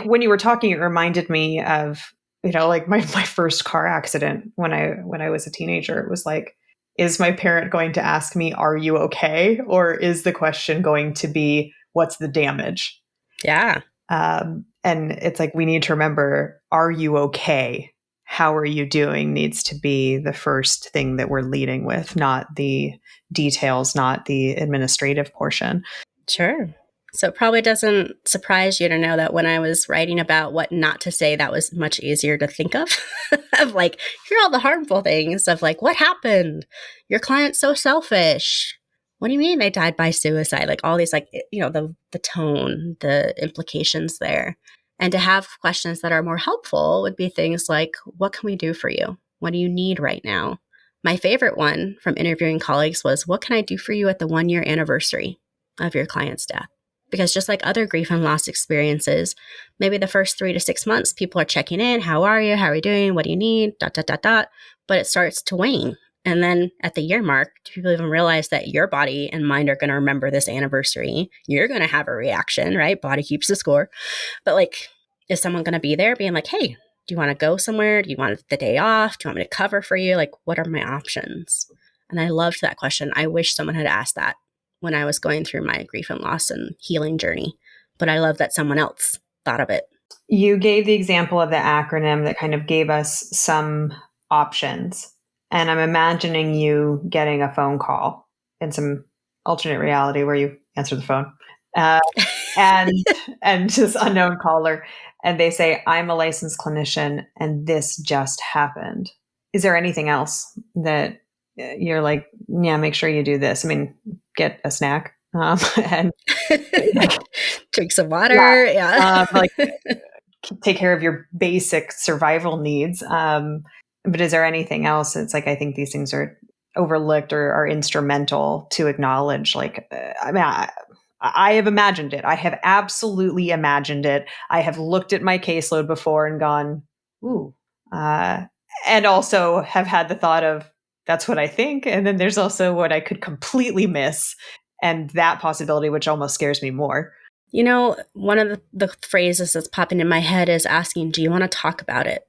when you were talking, it reminded me of, like my first car accident when I was a teenager. It was like, is my parent going to ask me, are you okay? Or is the question going to be, what's the damage? Yeah. And it's like, we need to remember, are you okay? How are you doing needs to be the first thing that we're leading with, not the details, not the administrative portion. Sure. So it probably doesn't surprise you to know that when I was writing about what not to say, that was much easier to think of. Of like, here are all the harmful things of like, what happened? Your client's so selfish. What do you mean they died by suicide? Like all these, like, the tone, the implications there. And to have questions that are more helpful would be things like, what can we do for you? What do you need right now? My favorite one from interviewing colleagues was, what can I do for you at the 1-year anniversary of your client's death? Because just like other grief and loss experiences, maybe the first 3 to 6 months, people are checking in. How are you? How are you doing? What do you need? Dot, dot, dot, dot. But it starts to wane. And then at the year mark, do people even realize that your body and mind are going to remember this anniversary? You're going to have a reaction, right? Body keeps the score. But like, is someone going to be there being like, hey, do you want to go somewhere? Do you want the day off? Do you want me to cover for you? Like, what are my options? And I loved that question. I wish someone had asked that when I was going through my grief and loss and healing journey. But I love that someone else thought of it. You gave the example of the acronym that kind of gave us some options. And I'm imagining you getting a phone call in some alternate reality where you answer the phone. Uh, and and just unknown caller, and they say, I'm a licensed clinician and this just happened. Is there anything else that you're like, yeah, make sure you do this? I mean, get a snack, and drink some water. Yeah. like take care of your basic survival needs. But is there anything else? It's like, I think these things are overlooked or are instrumental to acknowledge. Like, I mean, I have imagined it. I have absolutely imagined it. I have looked at my caseload before and gone, ooh, and also have had the thought of, that's what I think. And then there's also what I could completely miss. And that possibility, which almost scares me more. One of the phrases that's popping in my head is asking, do you want to talk about it?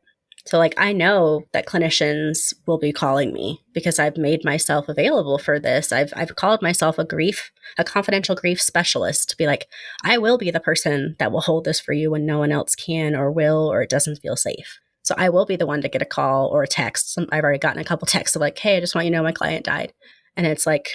So like, I know that clinicians will be calling me because I've made myself available for this. I've called myself a confidential grief specialist to be like, I will be the person that will hold this for you when no one else can or will, or it doesn't feel safe. So I will be the one to get a call or a text. I've already gotten a couple texts of like, hey, I just want you to know my client died. And it's like,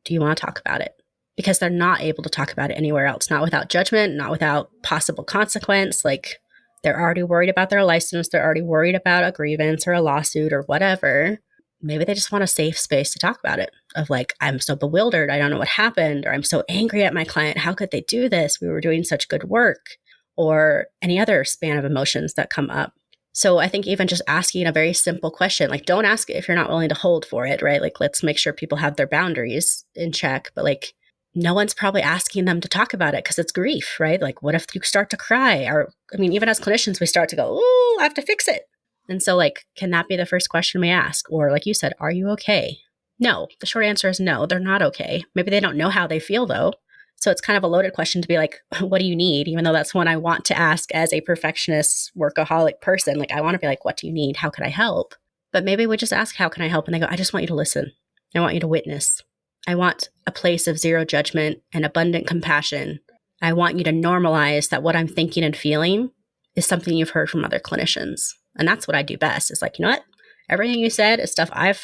do you want to talk about it? Because they're not able to talk about it anywhere else, not without judgment, not without possible consequence. Like, they're already worried about their license. They're already worried about a grievance or a lawsuit or whatever. Maybe they just want a safe space to talk about it of like, I'm so bewildered. I don't know what happened, or I'm so angry at my client. How could they do this? We were doing such good work, or any other span of emotions that come up. So I think even just asking a very simple question, like, don't ask it if you're not willing to hold for it, right? Like, let's make sure people have their boundaries in check. But like, no one's probably asking them to talk about it because it's grief, right? Like, what if you start to cry? Or, I mean, even as clinicians, we start to go, oh, I have to fix it. And so, like, can that be the first question we ask? Or, like you said, are you okay? No. The short answer is no, they're not okay. Maybe they don't know how they feel, though. So it's kind of a loaded question to be like, what do you need? Even though that's one I want to ask as a perfectionist, workaholic person. Like, I want to be like, what do you need? How can I help? But maybe we just ask, how can I help? And they go, I just want you to listen. I want you to witness. I want a place of zero judgment and abundant compassion. I want you to normalize that what I'm thinking and feeling is something you've heard from other clinicians. And that's what I do best. It's like, you know what? Everything you said is stuff I've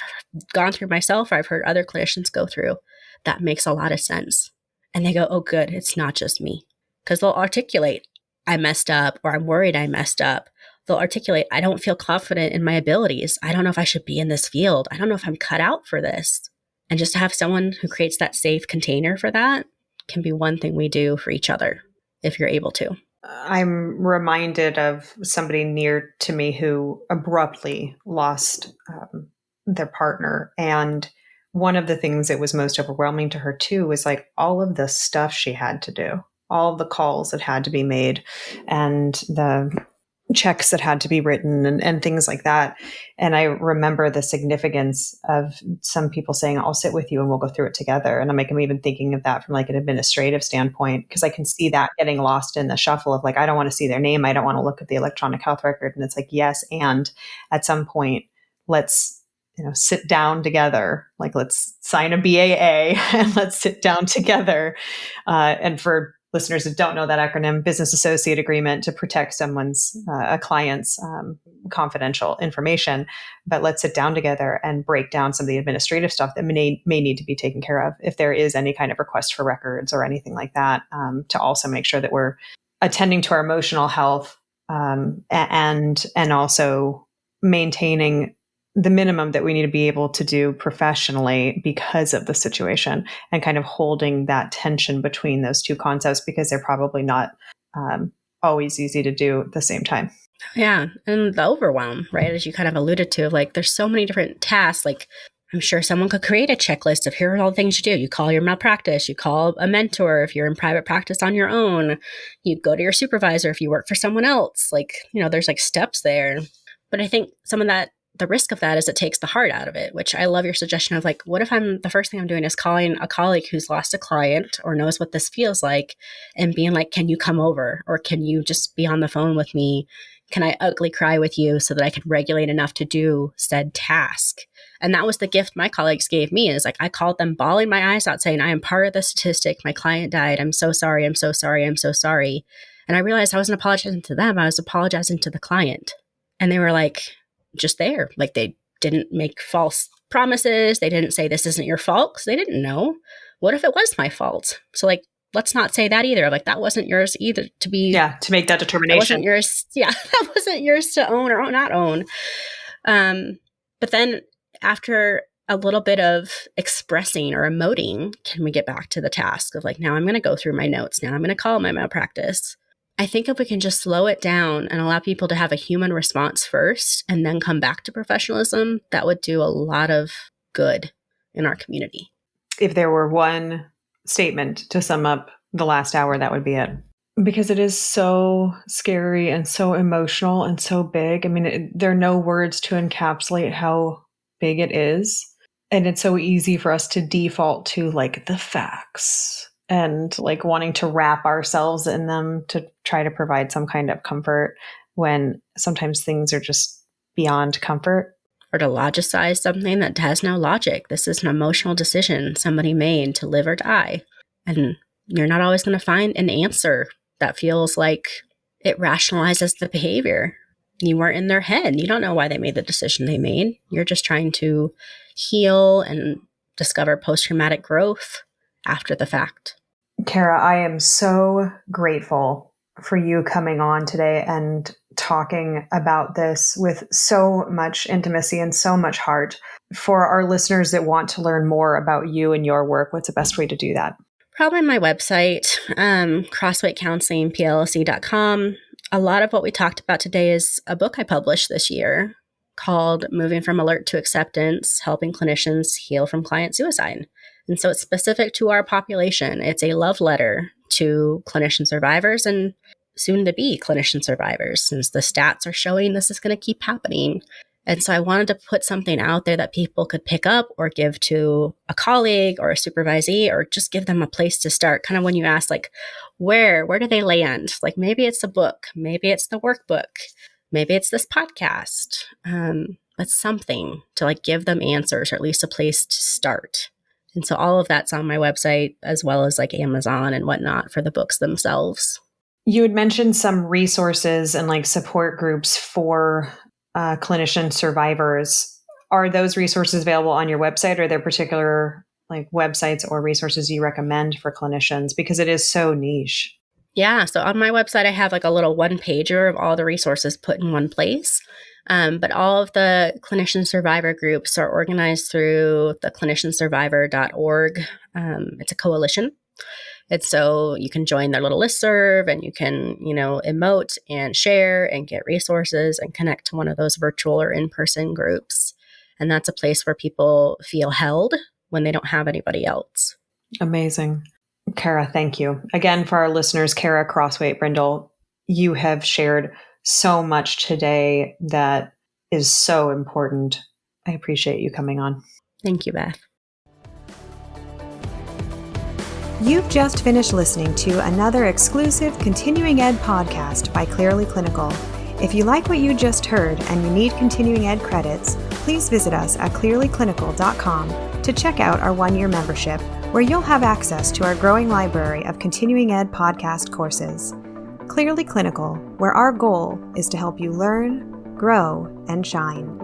gone through myself or I've heard other clinicians go through. That makes a lot of sense. And they go, oh, good. It's not just me. Because they'll articulate, I messed up, or I'm worried I messed up. They'll articulate, I don't feel confident in my abilities. I don't know if I should be in this field. I don't know if I'm cut out for this. And just to have someone who creates that safe container for that can be one thing we do for each other, if you're able to. I'm reminded of somebody near to me who abruptly lost their partner. And one of the things that was most overwhelming to her too was like all of the stuff she had to do, all of the calls that had to be made, and the checks that had to be written and things like that. And I remember the significance of some people saying, I'll sit with you and we'll go through it together. And I'm even thinking of that from like an administrative standpoint, because I can see that getting lost in the shuffle of like, I don't want to see their name. I don't want to look at the electronic health record. And it's like, yes. And at some point, let's, sit down together. Like, let's sign a BAA and let's sit down together. And for listeners that don't know that acronym, business associate agreement, to protect someone's, a client's confidential information. But let's sit down together and break down some of the administrative stuff that may need to be taken care of if there is any kind of request for records or anything like that, to also make sure that we're attending to our emotional health, and also maintaining the minimum that we need to be able to do professionally because of the situation, and kind of holding that tension between those two concepts, because they're probably not always easy to do at the same time. Yeah. And the overwhelm, right? As you kind of alluded to, like there's so many different tasks. Like I'm sure someone could create a checklist of here are all the things you do. You call your malpractice, you call a mentor if you're in private practice on your own, you go to your supervisor if you work for someone else. Like, there's like steps there. But I think some of that, the risk of that is it takes the heart out of it, which I love your suggestion of like, what if the first thing I'm doing is calling a colleague who's lost a client or knows what this feels like and being like, can you come over? Or can you just be on the phone with me? Can I ugly cry with you so that I can regulate enough to do said task? And that was the gift my colleagues gave me, is like, I called them bawling my eyes out saying, I am part of the statistic. My client died. I'm so sorry. I'm so sorry. I'm so sorry. And I realized I wasn't apologizing to them. I was apologizing to the client. And they were like, just there. Like they didn't make false promises. They didn't say this isn't your fault because they didn't know. What if it was my fault? So like, let's not say that either. Like that wasn't yours either to be. Yeah, to make that determination. That wasn't yours. Yeah, that wasn't yours to own or not own. But then after a little bit of expressing or emoting, can we get back to the task of like, now I'm going to go through my notes. Now I'm going to call my malpractice. I think if we can just slow it down and allow people to have a human response first and then come back to professionalism, that would do a lot of good in our community. If there were one statement to sum up the last hour, that would be it. Because it is so scary and so emotional and so big. I mean, there are no words to encapsulate how big it is. And it's so easy for us to default to like the facts and like wanting to wrap ourselves in them to try to provide some kind of comfort, when sometimes things are just beyond comfort. Or to logicize something that has no logic. This is an emotional decision somebody made to live or die. And you're not always going to find an answer that feels like it rationalizes the behavior. You weren't in their head. You don't know why they made the decision they made. You're just trying to heal and discover post-traumatic growth after the fact. Khara, I am so grateful for you coming on today and talking about this with so much intimacy and so much heart. For our listeners that want to learn more about you and your work, what's the best way to do that? Probably my website, crosswaitecounselingplc.com. A lot of what we talked about today is a book I published this year called Moving from Alert to Acceptance, Helping Clinicians Heal from Client Suicide. And so it's specific to our population. It's a love letter to clinician survivors and soon to be clinician survivors, since the stats are showing this is going to keep happening. And so I wanted to put something out there that people could pick up or give to a colleague or a supervisee, or just give them a place to start. Kind of when you ask, like, where do they land? Like, maybe it's a book, maybe it's the workbook, maybe it's this podcast. But something to like give them answers, or at least a place to start. And so all of that's on my website, as well as like Amazon and whatnot for the books themselves. You had mentioned some resources and like support groups for clinician survivors. Are those resources available on your website? Are there particular like websites or resources you recommend for clinicians? Because it is so niche. Yeah. So on my website, I have like a little one pager of all the resources put in one place. But all of the clinician survivor groups are organized through the cliniciansurvivor.org. It's a coalition. And so you can join their little listserv, and you can, emote and share and get resources and connect to one of those virtual or in-person groups. And that's a place where people feel held when they don't have anybody else. Amazing. Khara, thank you. Again, for our listeners, Khara Croswaite Brindle, you have shared so much today that is so important. I appreciate you coming on. Thank you, Beth. You've just finished listening to another exclusive Continuing Ed podcast by Clearly Clinical. If you like what you just heard and you need Continuing Ed credits, please visit us at clearlyclinical.com to check out our one-year membership, where you'll have access to our growing library of Continuing Ed podcast courses. Clearly Clinical, where our goal is to help you learn, grow, and shine.